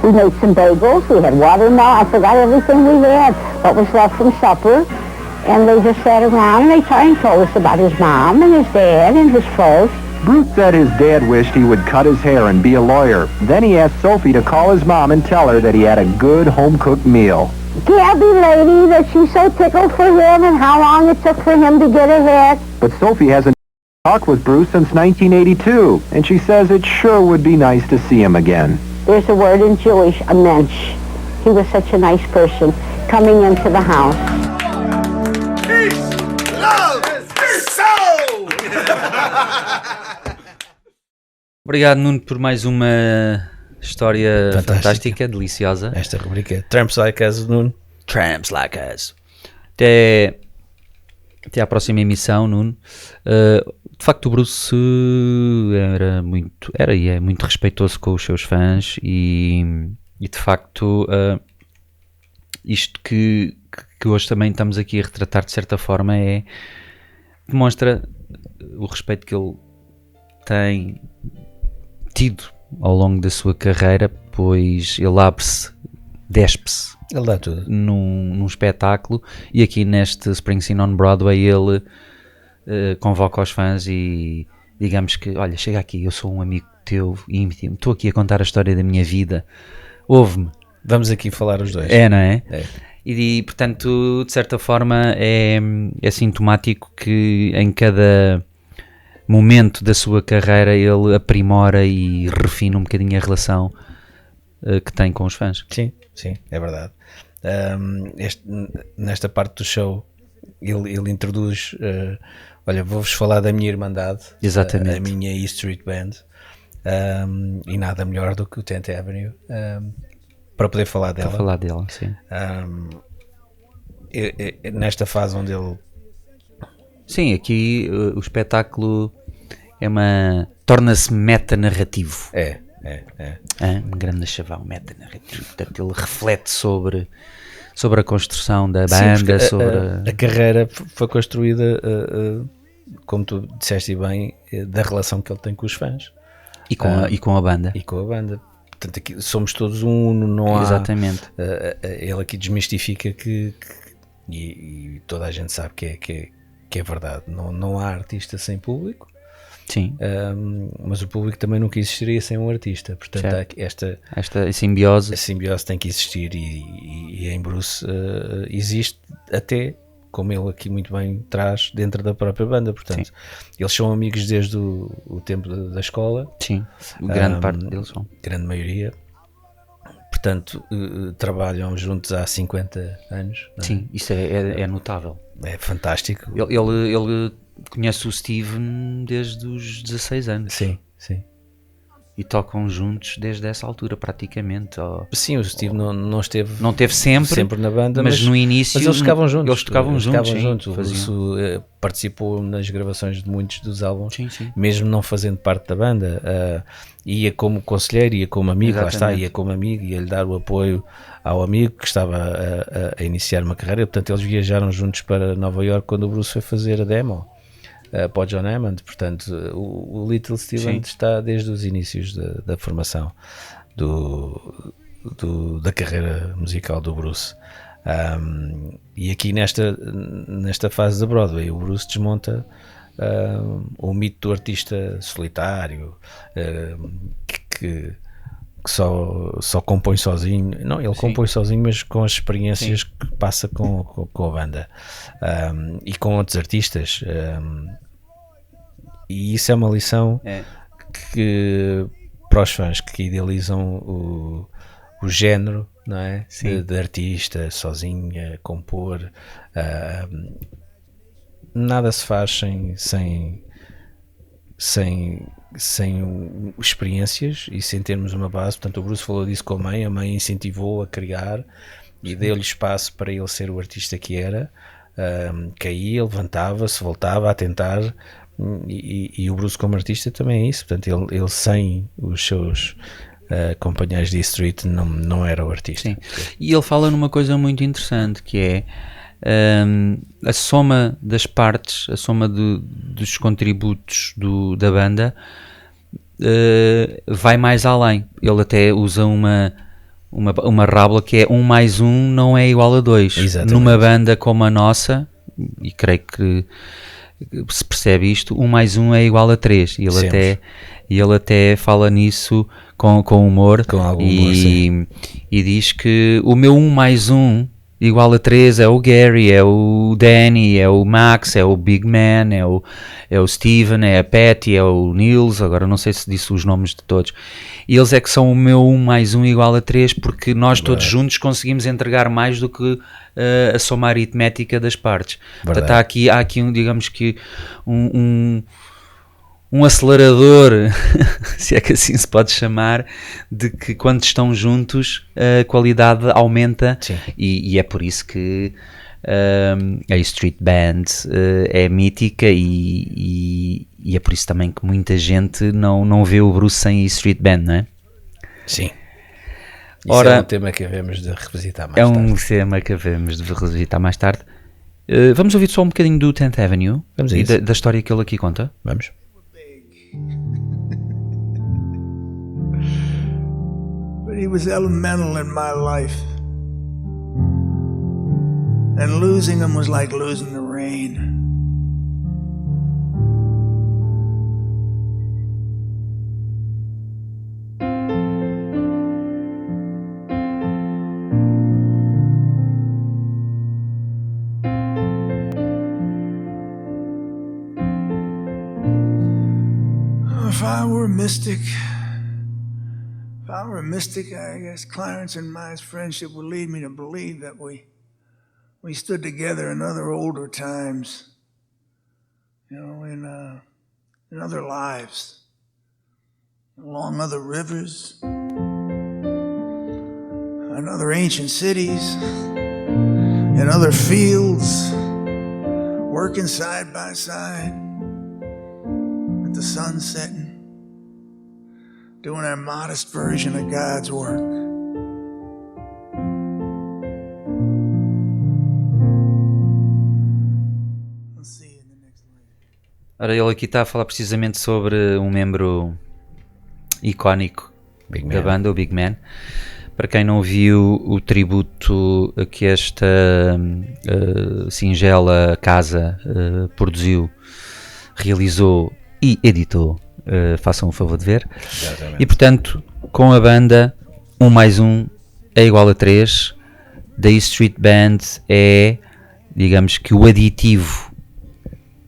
We made some bagels. We had watermelon. I forgot everything we had. What was left from supper. And they just sat around and they told us about his mom and his dad and his folks. Bruce said his dad wished he would cut his hair and be a lawyer. Then he asked Sophie to call his mom and tell her that he had a good home-cooked meal. Gabby lady, that she's so tickled for him and how long it took for him to get ahead. But Sophie hasn't talked with Bruce since 1982, and she says it sure would be nice to see him again. There's a word in Jewish, a mensch. He was such a nice person coming into the house. Peace, love, soul! Obrigado, Nuno, por mais uma história fantástica, deliciosa. Esta rubrica Tramps Like Us, Nuno. Tramps Like Us. Até à próxima emissão, Nuno. De facto, o Bruce era e é muito respeitoso com os seus fãs e de facto isto que hoje também estamos aqui a retratar de certa forma demonstra o respeito que ele tem tido ao longo da sua carreira depois ele abre-se, despe-se Ele dá tudo. num espetáculo, e aqui neste Springsteen on Broadway ele convoca os fãs e digamos que, olha, chega aqui, eu sou um amigo teu íntimo, estou aqui a contar a história da minha vida, ouve-me. Vamos aqui falar os dois. É, não é? É. E portanto, de certa forma, é sintomático que em cada momento da sua carreira ele aprimora e refina um bocadinho a relação que tem com os fãs. Sim, é verdade. Nesta parte do show ele introduz, olha, vou-vos falar da minha irmandade, Exatamente. a minha E Street Band, e nada melhor do que o 10th Avenue para poder falar dela. Para falar dela, sim. Nesta fase onde ele... Sim, aqui o espetáculo torna-se metanarrativo. É. Um grande chaval metanarrativo. Portanto, ele reflete sobre a construção da banda, a carreira foi construída, como tu disseste bem, da relação que ele tem com os fãs. E com a banda. E com a banda. Portanto, aqui somos todos um, não há... Exatamente. Ele aqui desmistifica e toda a gente sabe que é verdade. Não há artista sem público. Sim. Mas o público também nunca existiria sem um artista. Portanto, esta simbiose. A simbiose tem que existir e em Bruce existe até, como ele aqui muito bem traz, dentro da própria banda. Portanto, eles são amigos desde o tempo da escola. Sim, grande parte deles são. Grande maioria. Portanto, trabalham juntos há 50 anos. Não é? Sim, isso é notável. É fantástico. Ele conhece o Steven desde os 16 anos. Sim. E tocam juntos desde essa altura, praticamente. Sim, o Steve não esteve... Não esteve sempre na banda, mas no início... Mas eles tocavam juntos. Eles tocavam juntos. O Bruce participou nas gravações de muitos dos álbuns, Sim. mesmo não fazendo parte da banda. Ia como conselheiro, ia como amigo, Exatamente. lá está, ia como amigo, ia-lhe dar o apoio ao amigo que estava a iniciar uma carreira. Portanto, eles viajaram juntos para Nova Iorque quando o Bruce foi fazer a demo para o John Hammond. Portanto, o Little Steven está desde os inícios da formação da carreira musical do Bruce. E aqui nesta fase da Broadway, o Bruce desmonta o mito do artista solitário, que só compõe sozinho. Não, ele compõe sozinho, mas com as experiências que passa com a banda e com outros artistas. E isso é uma lição que para os fãs que idealizam o género, não é? De artista sozinho a compor, nada se faz sem experiências e sem termos uma base. Portanto, o Bruce falou disso com a mãe incentivou a criar e deu-lhe espaço para ele ser o artista que era. Caía, levantava-se, voltava a tentar, e o Bruce como artista também é isso. Portanto, ele sem os seus companheiros de Street não era o artista. Sim. E ele fala numa coisa muito interessante, que é a soma das partes, a soma dos contributos da banda vai mais além. Ele até usa uma rábula que é 1 mais 1 não é igual a 2. Exatamente. Numa banda como a nossa, e creio que se percebe isto, 1 mais 1 é igual a 3. E ele até fala nisso com humor, com algum humor, e diz que o meu 1 mais 1 igual a 3 é o Gary, é o Danny, é o Max, é o Big Man, é o Steven, é a Patty, é o Nils. Agora não sei se disse os nomes de todos. E eles é que são o meu 1 mais 1 igual a 3, porque nós todos juntos conseguimos entregar mais do que a soma aritmética das partes. Portanto, há aqui digamos que um acelerador, se é que assim se pode chamar, de que quando estão juntos a qualidade aumenta. E é por isso que a Street Band é mítica e é por isso também que muita gente não vê o Bruce sem a Street Band, não é? Sim. Isso é um tema que havemos de revisitar mais tarde. É um tema que havemos de revisitar mais tarde. Vamos ouvir só um bocadinho do 10th Avenue e da história que ele aqui conta? Vamos. But he was elemental in my life. And losing him was like losing the rain. If I were a mystic, I guess Clarence and my friendship would lead me to believe that we stood together in other older times, in other lives, along other rivers, in other ancient cities, in other fields, working side by side with the sun setting, doing our modest version of God's work. Ora, ele aqui está a falar precisamente sobre um membro icónico da banda, o Big Man. Para quem não viu o tributo que esta singela casa produziu, realizou e editou, façam o favor de ver. Exatamente. E portanto, com a banda 1 mais 1 é igual a 3. The E Street Band é, digamos que, o aditivo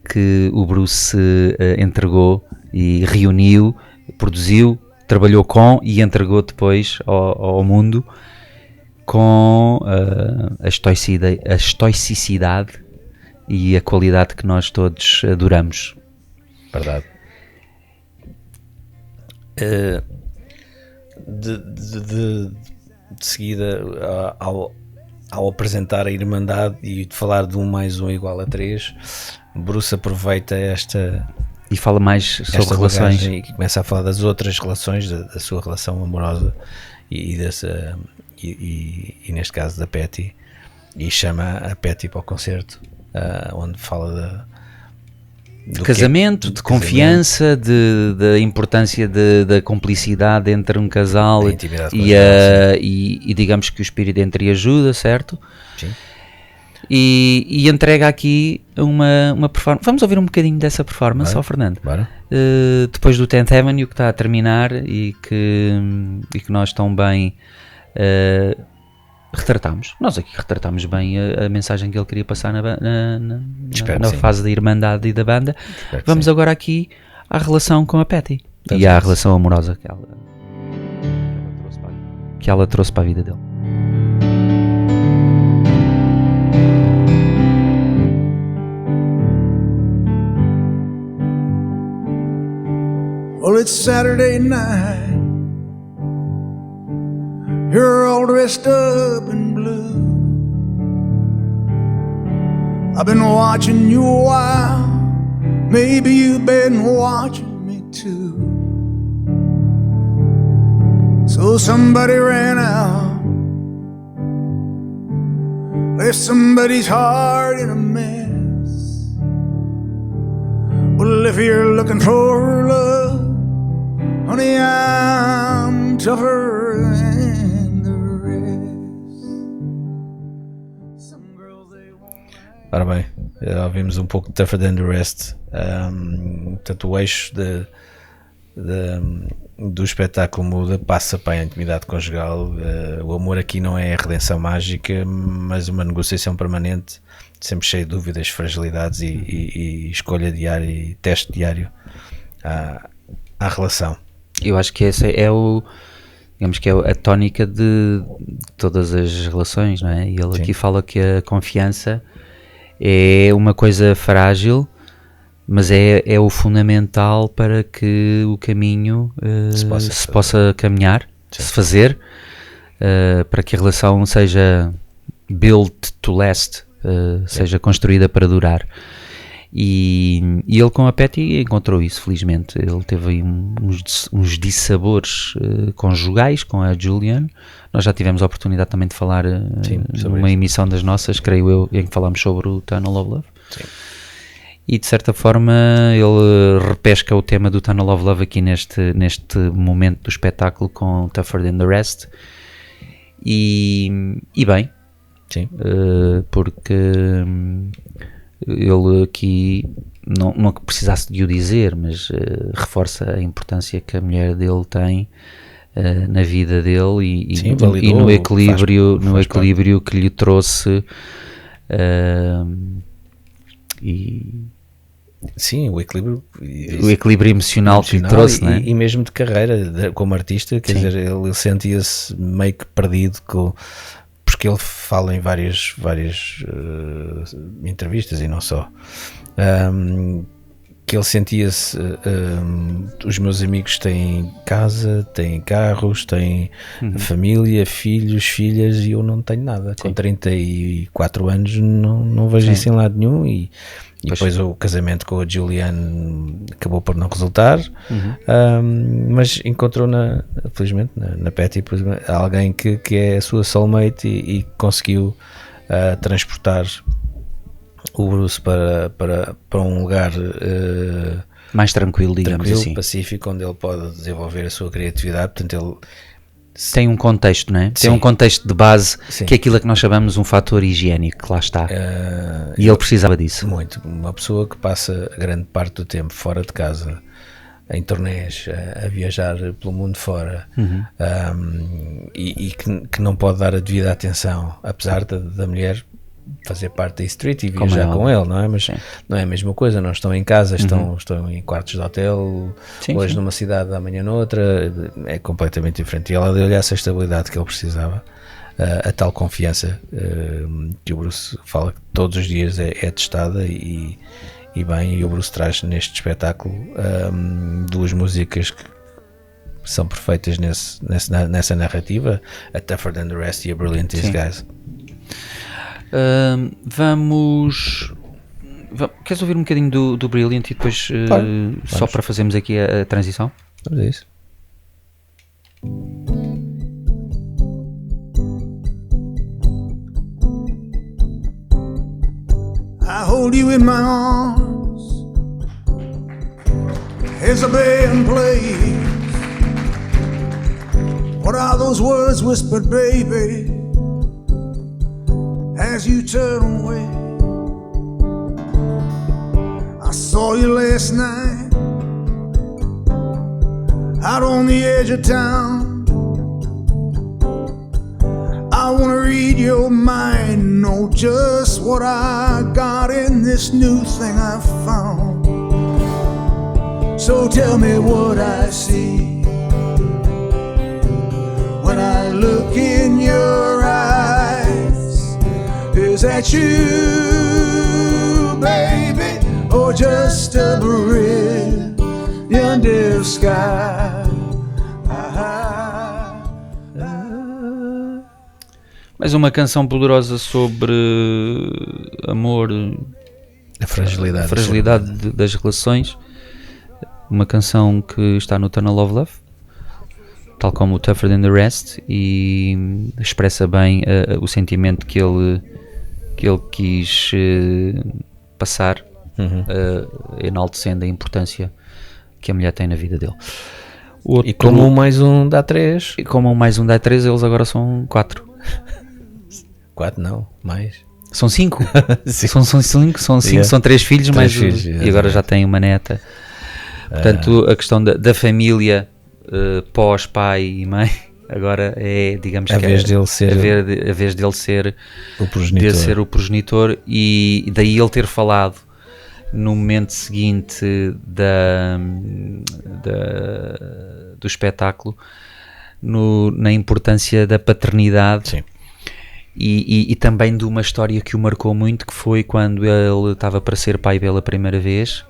que o Bruce entregou e reuniu, produziu, trabalhou com e entregou depois ao mundo com a estoicidade e a qualidade que nós todos adoramos. Verdade. De seguida, ao apresentar a Irmandade e de falar de 1 mais 1 igual a 3, Bruce aproveita esta e fala mais sobre relações e começa a falar das outras relações, da sua relação amorosa e neste caso da Patty, e chama a Patty para o concerto, onde fala de casamento, de confiança, da importância da cumplicidade entre um casal e digamos que o espírito entre ajuda, certo? Sim. E entrega aqui uma performance. Vamos ouvir um bocadinho dessa performance, Fernando? Depois do 10th Avenue, que está a terminar e que nós tão bem retratámos. Nós aqui retratámos bem a mensagem que ele queria passar na fase da Irmandade e da banda. Vamos agora aqui à relação com a Patty e à relação amorosa que ela trouxe para a vida dele. Well, it's Saturday night. You're all dressed up in blue. I've been watching you a while. Maybe you've been watching me too. So somebody ran out, left somebody's heart in a mess. Well, if you're looking for love, honey, I'm tougher than the rest. Some girls they won't. Ora bem, ouvimos um pouco de Tougher Than the Rest. Portanto, o eixo do espetáculo muda, passa para a intimidade conjugal. O amor aqui não é a redenção mágica, mas uma negociação permanente, sempre cheia de dúvidas, fragilidades e escolha diária e teste diário à relação. Eu acho que essa é digamos que é a tónica de todas as relações, não é? E ele aqui fala que a confiança é uma coisa frágil, mas é o fundamental para que o caminho se possa caminhar, se fazer, para que a relação seja built to last, seja construída para durar. E ele com a Patty encontrou isso, felizmente. Ele teve aí uns dissabores conjugais com a Julianne. Nós já tivemos a oportunidade também de falar numa emissão das nossas, creio eu, em que falámos sobre o Tunnel of Love. Sim. e de certa forma ele repesca o tema do Tunnel of Love aqui neste momento do espetáculo com Tougher Than The Rest, e bem, Sim. porque ele aqui não que precisasse de o dizer, mas reforça a importância que a mulher dele tem na vida dele e Sim, no equilíbrio, faz equilíbrio que lhe trouxe, e Sim, o equilíbrio emocional que lhe trouxe, né? e mesmo de carreira como artista, quer Sim. dizer, ele sentia-se meio que perdido porque ele fala em várias entrevistas e não só, que ele sentia-se, os meus amigos têm casa, têm carros, têm família, filhos, filhas, e eu não tenho nada. Com 34 anos não vejo isso em lado nenhum, e depois o casamento com a Julianne acabou por não resultar, mas encontrou felizmente na Patty alguém que é a sua soulmate, e conseguiu transportar o Bruce para um lugar mais tranquilo, digamos assim. pacífico, onde ele pode desenvolver a sua criatividade. Portanto, ele Tem um contexto, não é? Tem Sim. um contexto de base, Sim. que é aquilo que nós chamamos um fator higiênico, que lá está. E ele precisava disso. muito, uma pessoa que passa grande parte do tempo fora de casa, em turnés, a viajar pelo mundo fora, e que não pode dar a devida atenção, apesar da mulher fazer parte da Street e viajar com ele, não é? Mas não é a mesma coisa, não estão em casa, estão em quartos de hotel, hoje numa cidade, amanhã noutra, é completamente diferente. E ela deu-lhe essa estabilidade que ele precisava, a tal confiança que o Bruce fala que todos os dias é testada, e bem, e o Bruce traz neste espetáculo duas músicas que são perfeitas nessa narrativa, a Tougher Than The Rest e a Brilliant Disguise. Queres ouvir um bocadinho do Brilliant e depois só para fazermos aqui a transição? Vamos a isso. I hold you in my arms as a band plays. What are those words whispered, baby, as you turn away? I saw you last night out on the edge of town. I wanna read your mind, know just what I got in this new thing I found. So tell me what I see when I look in your eyes. Is that you, baby, or just a brilliant sky? Mais uma canção poderosa sobre amor, A fragilidade das relações. Uma canção que está no Tunnel of Love, tal como o Tougher Than The Rest, e expressa bem o sentimento que ele quis passar, enaltecendo a importância que a mulher tem na vida dele. E como mais um dá 3. E como mais um dá 3, eles agora são 4. 4 não, mais. São 5. São 5, são 3 filhos, mais filhos, e agora já tem uma neta. Portanto, a questão da família pós pai e mãe agora é, digamos, a vez dele ser o progenitor, e daí ele ter falado no momento seguinte do espetáculo na importância da paternidade. Sim. E também de uma história que o marcou muito, que foi quando ele estava para ser pai pela primeira vez.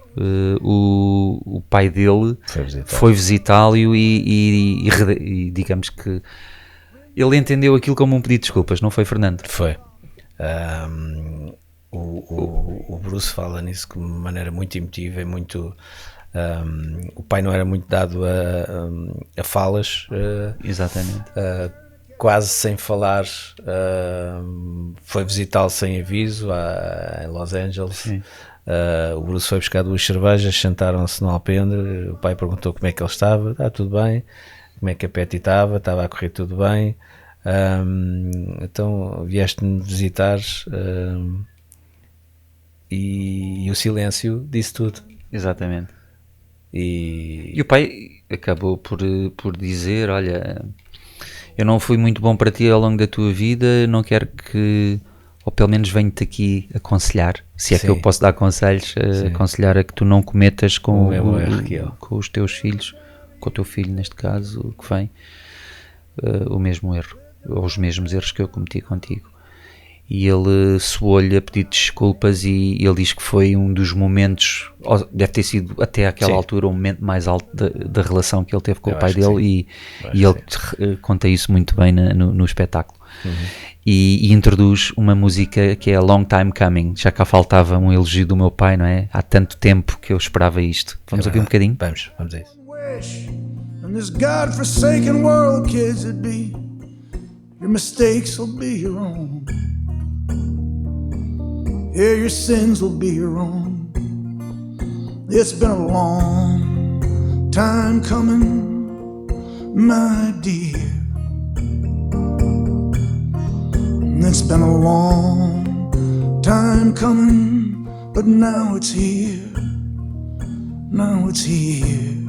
O pai dele foi visitá-lo e digamos que ele entendeu aquilo como um pedido de desculpas, não foi, Fernando? Foi. O Bruce fala nisso de uma maneira muito emotiva e muito... o pai não era muito dado a falas. Exatamente. Quase sem falar, foi visitá-lo sem aviso em Los Angeles. O Bruce foi buscar 2 cervejas, sentaram-se no alpendre, o pai perguntou como é que ele estava, está tudo bem, como é que a Patty estava a correr tudo bem, então vieste-me visitar, e o silêncio disse tudo. Exatamente. E o pai acabou por dizer, olha, eu não fui muito bom para ti ao longo da tua vida, não quero que, ou pelo menos venho-te aqui aconselhar, se é que Sim. eu posso dar conselhos, aconselhar a que tu não cometas com, O mesmo erro que eu. com os teus filhos, com o teu filho neste caso, que vem, o mesmo erro, ou os mesmos erros que eu cometi contigo. E ele soou-lhe a pedir desculpas e ele diz que foi um dos momentos, deve ter sido até àquela Sim. altura o momento mais alto da relação que ele teve com Eu o pai acho que dele, Acho e ele conta isso muito bem no espetáculo. E introduz uma música que é Long Time Coming, já cá faltava um elogio do meu pai, não é? Há tanto tempo que eu esperava isto. Vamos ouvir um bocadinho? Vamos a isso. Wish in this God-forsaken world, kids, it'd be your mistakes will be your own. Yeah, your sins will be your own. It's been a long time coming, my dear. It's been a long time coming, but now it's here. Now it's here.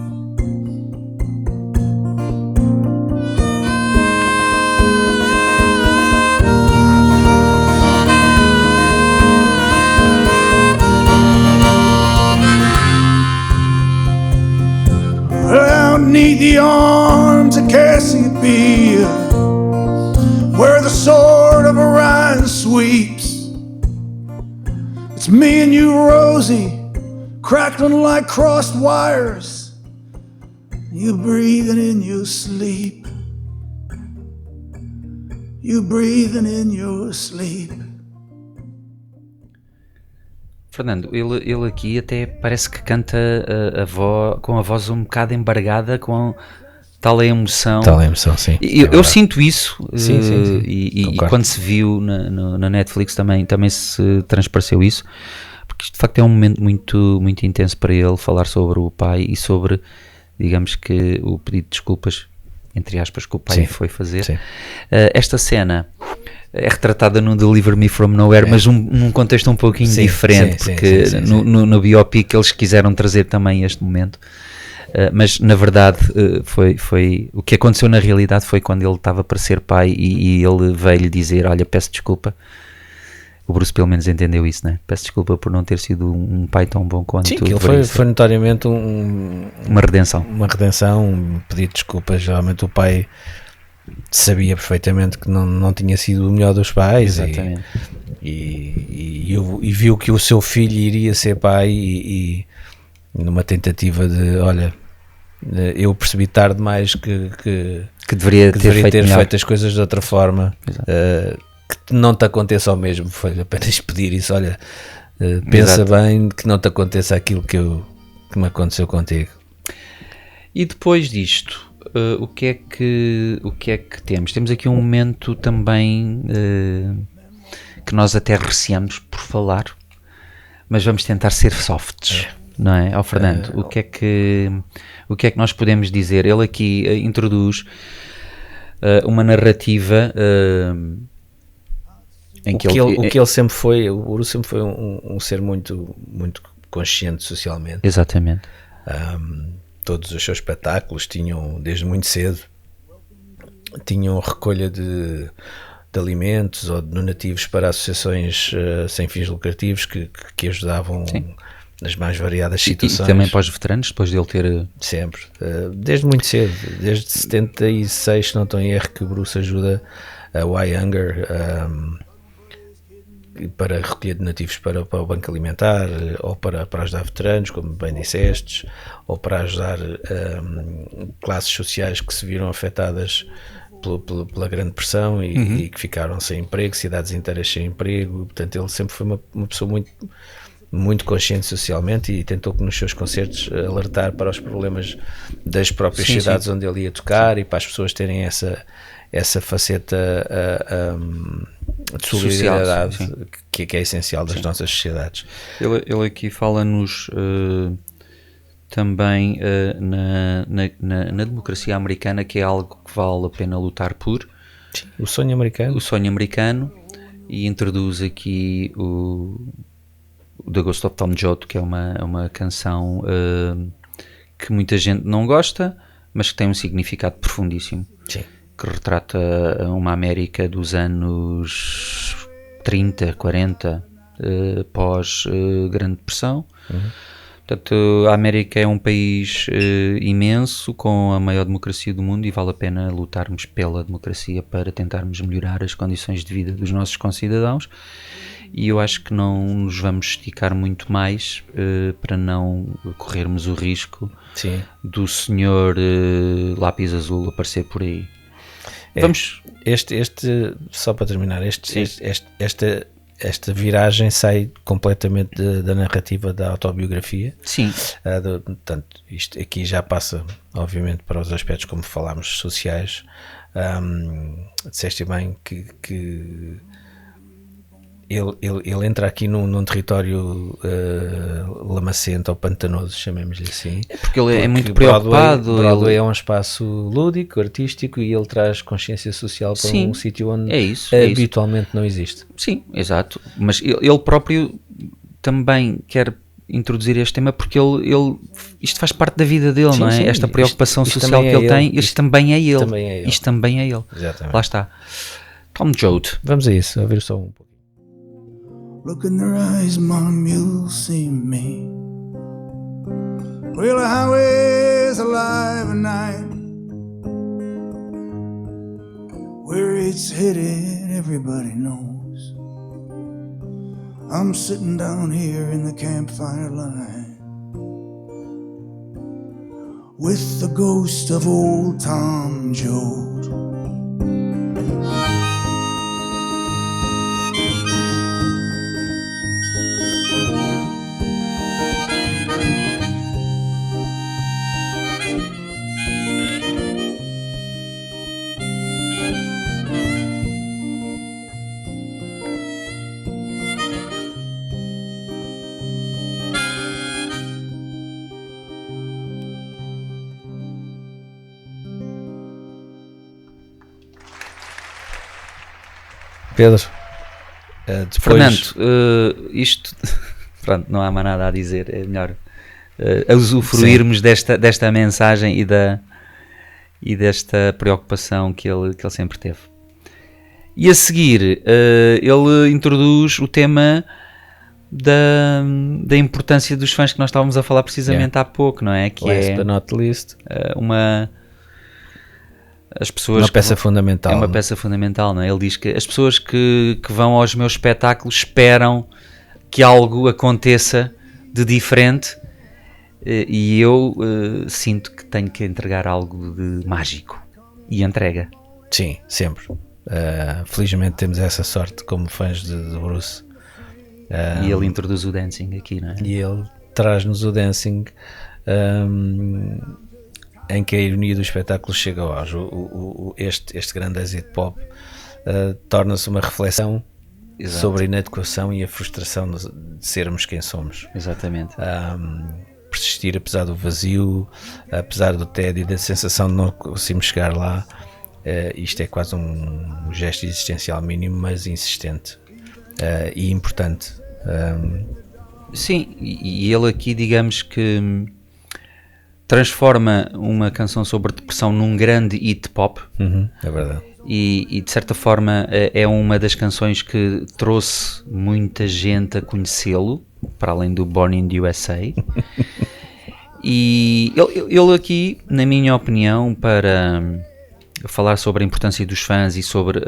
Out neath the arms of Cassiopeia, where the sword of Orion sweeps. It's me and you, Rosie, crackling like crossed wires. You breathing in your sleep. You breathing in your sleep. Fernando, ele aqui até parece que canta com a voz um bocado embargada, com tal a emoção. Tal a emoção, sim. Eu sinto isso, Sim. e quando se viu na Netflix também se transpareceu isso, porque isto de facto é um momento muito, muito intenso para ele, falar sobre o pai e sobre, digamos que, o pedido de desculpas, entre aspas, que o pai foi fazer. Sim. Esta cena é retratada no Deliver Me From Nowhere, mas num contexto um pouquinho diferente, porque no biopic eles quiseram trazer também este momento, mas na verdade foi o que aconteceu na realidade foi quando ele estava para ser pai e ele veio-lhe dizer, olha, peço desculpa. O Bruce pelo menos entendeu isso, né? Peço desculpa por não ter sido um pai tão bom quanto tu. Sim, foi notoriamente uma redenção, um pedido de desculpas. Geralmente o pai sabia perfeitamente que não tinha sido o melhor dos pais. Exatamente. E viu que o seu filho iria ser pai e numa tentativa de, olha, eu percebi tarde demais que deveria ter feito as coisas de outra forma. Que não te aconteça ao mesmo, foi apenas pedir isso, olha, pensa bem que não te aconteça aquilo que me aconteceu contigo. E depois disto, o que é que temos? Temos aqui um momento também que nós até receamos por falar, mas vamos tentar ser softs, não é? Ao Fernando, o que é que nós podemos dizer? Ele aqui introduz uma narrativa em que ele sempre foi, o Bruce sempre foi um ser muito, muito consciente socialmente. Exatamente. Todos os seus espetáculos tinham, desde muito cedo, tinham recolha de alimentos ou de donativos para associações sem fins lucrativos que ajudavam nas mais variadas situações. E também para os veteranos, depois de ele ter... Sempre, desde muito cedo, desde 76, se não estou em erro, que o Bruce ajuda a Why Hunger para recolher donativos para o Banco Alimentar, ou para ajudar veteranos, como bem dissestes, ou para ajudar classes sociais que se viram afetadas pela Grande Depressão e que ficaram sem emprego, cidades inteiras sem emprego. Portanto, ele sempre foi uma pessoa muito, muito consciente socialmente e tentou que nos seus concertos alertar para os problemas das próprias cidades onde ele ia tocar e para as pessoas terem essa faceta de solidariedade social, sim. que é essencial das nossas sociedades. Ele aqui fala-nos também na democracia americana, que é algo que vale a pena lutar por. Sim, o sonho americano, e introduz aqui o The Ghost of Tom Joad, que é uma canção que muita gente não gosta, mas que tem um significado profundíssimo. Sim. Que retrata uma América dos anos 30, 40, pós Grande Depressão. Portanto, a América é um país imenso, com a maior democracia do mundo, e vale a pena lutarmos pela democracia para tentarmos melhorar as condições de vida dos nossos concidadãos. E eu acho que não nos vamos esticar muito mais para não corrermos o risco do senhor lápis azul aparecer por aí. Vamos... Só para terminar, esta viragem sai completamente da narrativa da autobiografia. Sim. Portanto, isto aqui já passa, obviamente, para os aspectos, como falámos, sociais. Disseste bem que ele entra aqui num território lamacento ou pantanoso, chamemos-lhe assim. Porque ele é muito preocupado. Broadway é um espaço lúdico, artístico, e ele traz consciência social para um sítio onde habitualmente não existe. Sim, exato. Mas ele próprio também quer introduzir este tema porque isto faz parte da vida dele, não é? Sim, esta preocupação social que ele tem, isto também é ele. Isto também é ele. Exatamente. Lá está. Tom Joad. Vamos a isso, a ver só um pouco. Look in their eyes, Mom, you'll see me. Well, the highway's alive at night. Where it's headed, everybody knows. I'm sitting down here in the campfire line with the ghost of old Tom Joad. Pedro, Fernando, isto pronto, não há mais nada a dizer, é melhor usufruirmos desta mensagem e desta preocupação que ele sempre teve. E a seguir ele introduz o tema da importância dos fãs, que nós estávamos a falar precisamente há pouco, não é? Que last but not least, as pessoas, uma peça fundamental. É uma peça fundamental, não é? Ele diz que as pessoas que vão aos meus espetáculos esperam que algo aconteça de diferente, e eu sinto que tenho que entregar algo de mágico, e entrega. Sim, sempre. Felizmente temos essa sorte como fãs de Bruce. E ele introduz o dancing aqui, não é? E ele traz-nos o dancing, em que a ironia do espetáculo chega ao auge. Este grande êxito pop torna-se uma reflexão sobre a inadequação e a frustração de sermos quem somos. Exatamente. Persistir apesar do vazio, apesar do tédio e da sensação de não conseguirmos chegar lá. Isto é quase um gesto existencial mínimo, mas insistente e importante. Sim, e ele aqui, digamos que transforma uma canção sobre depressão num grande hit pop. É verdade. E de certa forma é uma das canções que trouxe muita gente a conhecê-lo, para além do Born in the USA. E ele aqui, na minha opinião, para falar sobre a importância dos fãs e sobre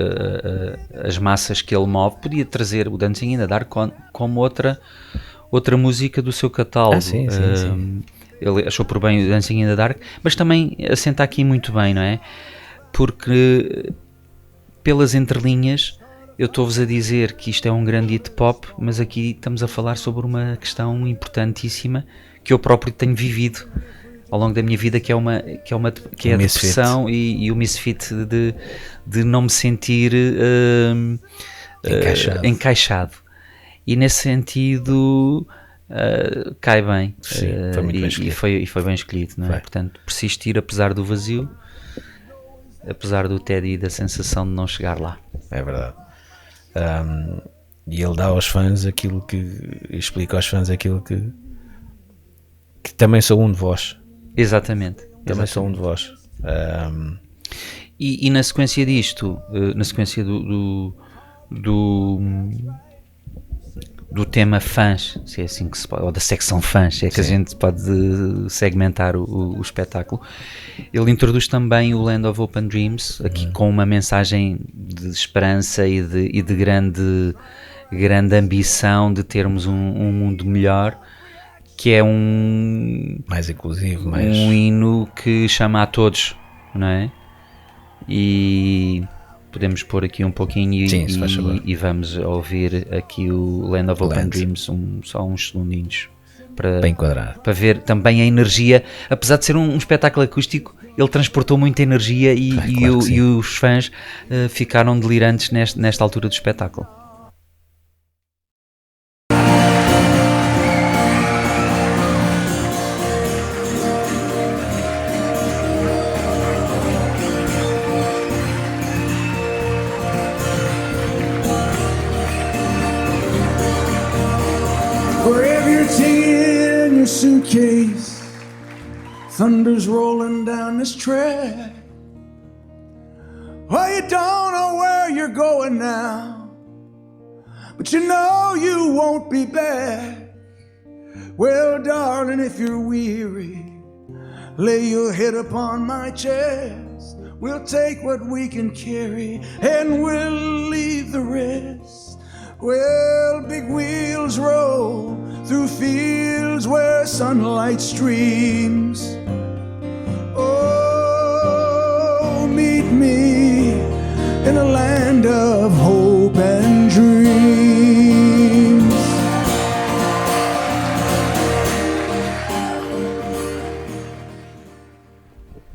as massas que ele move, podia trazer o Dancing in the Dark como outra música do seu catálogo. Sim. Ele achou por bem o Dancing in the Dark, mas também assenta aqui muito bem, não é? Porque pelas entrelinhas eu estou-vos a dizer que isto é um grande hit pop, mas aqui estamos a falar sobre uma questão importantíssima que eu próprio tenho vivido ao longo da minha vida, que é a depressão e o misfit de não me sentir encaixado. E nesse sentido cai bem. Sim, foi muito bem escolhido. E foi bem escolhido, não é? Foi. Portanto, persistir apesar do vazio, apesar do tédio e da sensação de não chegar lá. É verdade. E ele dá aos fãs aquilo explica aos fãs aquilo que também sou um de vós. Exatamente. Também sou um de vós. E na sequência disto, na sequência do tema fãs, se é assim que se pode, ou da secção fãs, é que a gente pode segmentar o espetáculo, ele introduz também o Land of Open Dreams, aqui com uma mensagem de esperança e de grande ambição de termos um mundo melhor, que é mais inclusivo, um hino que chama a todos, não é? E podemos pôr aqui um pouquinho e vamos ouvir aqui o Land of Open Dreams, só uns segundinhos para enquadrar, para ver também a energia. Apesar de ser um espetáculo acústico, ele transportou muita energia e os fãs ficaram delirantes nesta altura do espetáculo. Grab your tea and your suitcase. Thunder's rolling down this track. Well, you don't know where you're going now, but you know you won't be back. Well, darling, if you're weary, lay your head upon my chest. We'll take what we can carry and we'll leave the rest. Well, big wheels roll through fields where sunlight streams. Oh, meet me in a land of hope and dreams.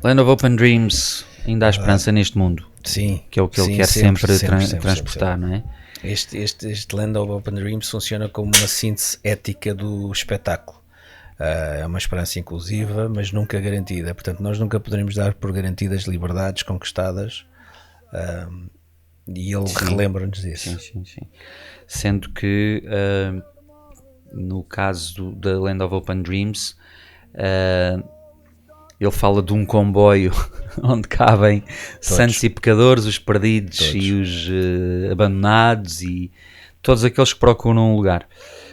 Land of Open Dreams, ainda há esperança neste mundo. Sim, que é o que ele quer sempre transportar, não é? Este Land of Open Dreams funciona como uma síntese ética do espetáculo. É uma esperança inclusiva, mas nunca garantida. Portanto, nós nunca poderemos dar por garantidas liberdades conquistadas, e ele relembra-nos disso. Sim. Sendo que no caso da Land of Open Dreams, ele fala de um comboio onde cabem santos e pecadores, os perdidos e os abandonados e todos aqueles que procuram um lugar.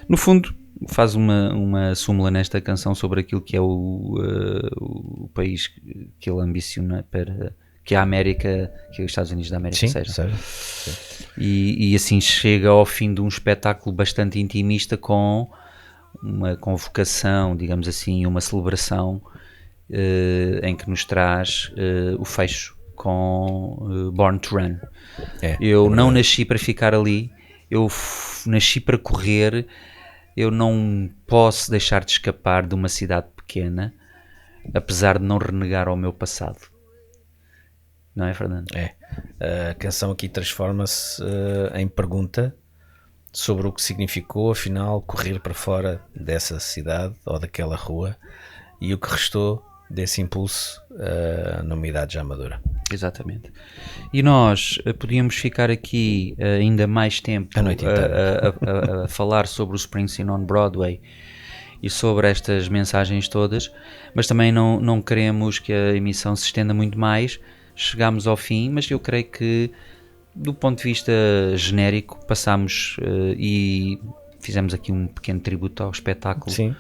No fundo, faz uma súmula nesta canção sobre aquilo que é o país que ele ambiciona para que a América, que os Estados Unidos da América sejam. E assim chega ao fim de um espetáculo bastante intimista com uma convocação, digamos assim, uma celebração em que nos traz o fecho com Born to Run. Eu não nasci para ficar ali, eu nasci para correr, eu não posso deixar de escapar de uma cidade pequena, apesar de não renegar ao meu passado. Não é, Fernando? A canção aqui transforma-se em pergunta sobre o que significou, afinal, correr para fora dessa cidade ou daquela rua e o que restou desse impulso numa idade já madura. Exatamente. E nós podíamos ficar aqui ainda mais tempo a falar sobre o Springsteen on Broadway e sobre estas mensagens todas, mas também não queremos que a emissão se estenda muito mais. Chegámos ao fim, mas eu creio que do ponto de vista genérico passámos e fizemos aqui um pequeno tributo ao espetáculo. Sim.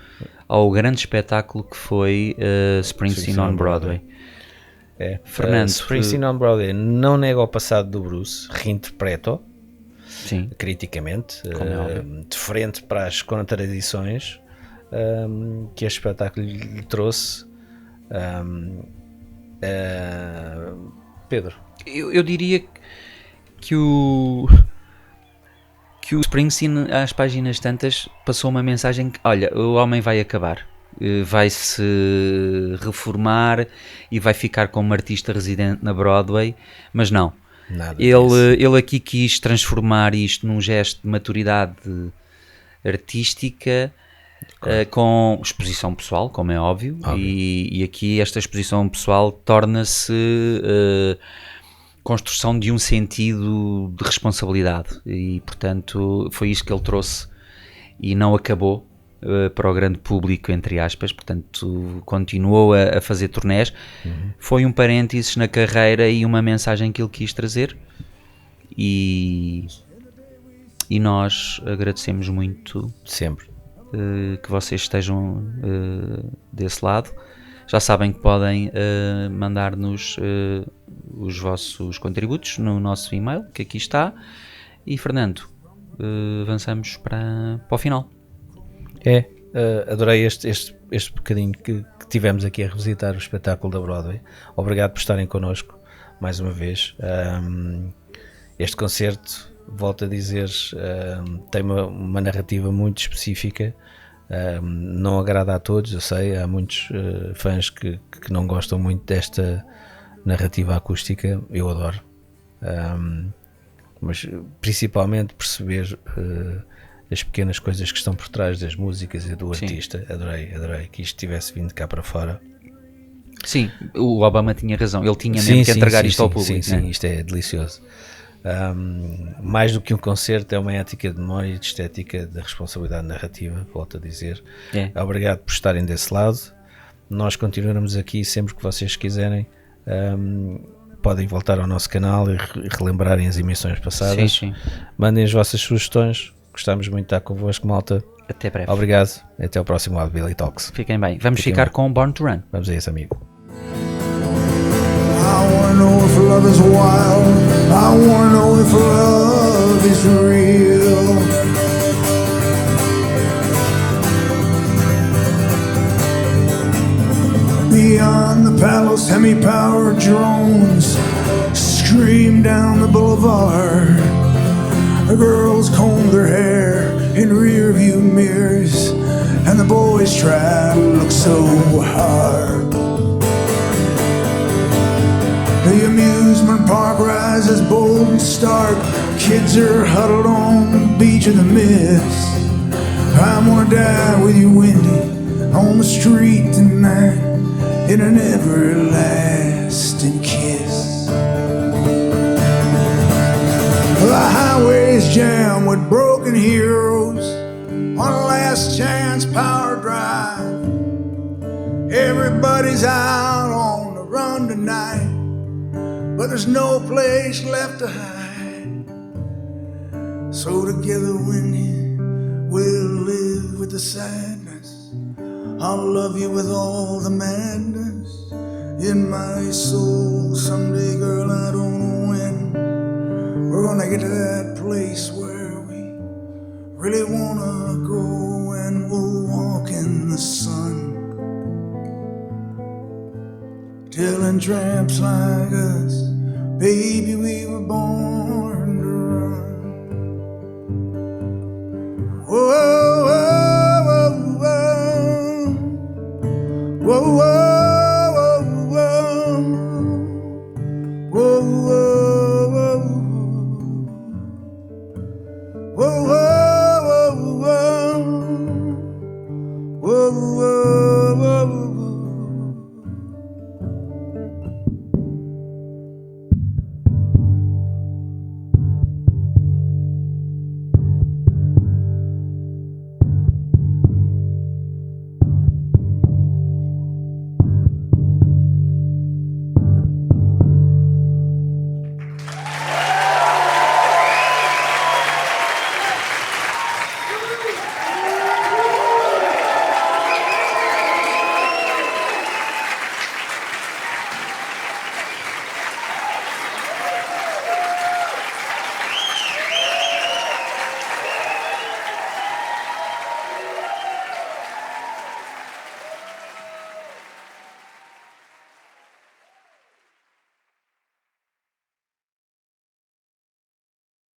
Ao grande espetáculo que foi Springsteen on Broadway. Fernando, Springsteen on Broadway não nega o passado do Bruce, reinterpreta-o criticamente, de frente para as contradições que este espetáculo lhe trouxe. Pedro? Eu diria que o Springsteen, às páginas tantas, passou uma mensagem que, olha, o homem vai acabar, vai se reformar e vai ficar como artista residente na Broadway, mas não, Nada disso. Ele aqui quis transformar isto num gesto de maturidade artística, com exposição pessoal, como é óbvio. E aqui esta exposição pessoal torna-se construção de um sentido de responsabilidade, e portanto foi isto que ele trouxe e não acabou para o grande público, entre aspas. Portanto continuou a fazer turnés. Foi um parênteses na carreira e uma mensagem que ele quis trazer, e nós agradecemos muito Sempre. que vocês estejam desse lado. Já sabem que podem mandar-nos os vossos contributos no nosso e-mail, que aqui está. E Fernando, avançamos para o final. Adorei este bocadinho que tivemos aqui a revisitar o espetáculo da Broadway. Obrigado por estarem connosco mais uma vez. Este concerto, volto a dizer, tem uma narrativa muito específica. Não agrada a todos, eu sei, há muitos fãs que não gostam muito desta narrativa acústica. Eu adoro, mas principalmente perceber as pequenas coisas que estão por trás das músicas e do artista. Adorei que isto tivesse vindo cá para fora. Sim, o Obama tinha razão, ele tinha mesmo que entregar isto ao público. Sim, isto é delicioso. Mais do que um concerto, é uma ética de memória e de estética da responsabilidade narrativa, volto a dizer. Obrigado por estarem desse lado. Nós continuaremos aqui sempre que vocês quiserem. Podem voltar ao nosso canal e relembrarem as emissões passadas. Sim. Mandem as vossas sugestões. Gostamos muito de estar convosco, malta. Até breve. Obrigado. Até ao próximo lado, Billy Talks. Fiquem bem. Vamos ficar com Born to Run. Vamos a isso, amigo. I wanna know if love is wild. I wanna know if love is real. Beyond the palace, hemi-powered drones scream down the boulevard. The girls comb their hair in rear-view mirrors, and the boys try to look so hard. The amusement park rises bold and stark. Kids are huddled on the beach of the mist. I'm gonna die with you, Wendy, on the street tonight, in an everlasting kiss. The highway's jammed with broken heroes on a last chance power drive. Everybody's out on the run tonight, but there's no place left to hide. So together, Wendy, we'll live with the sadness. I'll love you with all the madness in my soul. Someday, girl, I don't know when, we're gonna get to that place where we really wanna go, and we'll walk in the sun, telling tramps like us, baby, we were born to run. Whoa, whoa, whoa, whoa, whoa, whoa.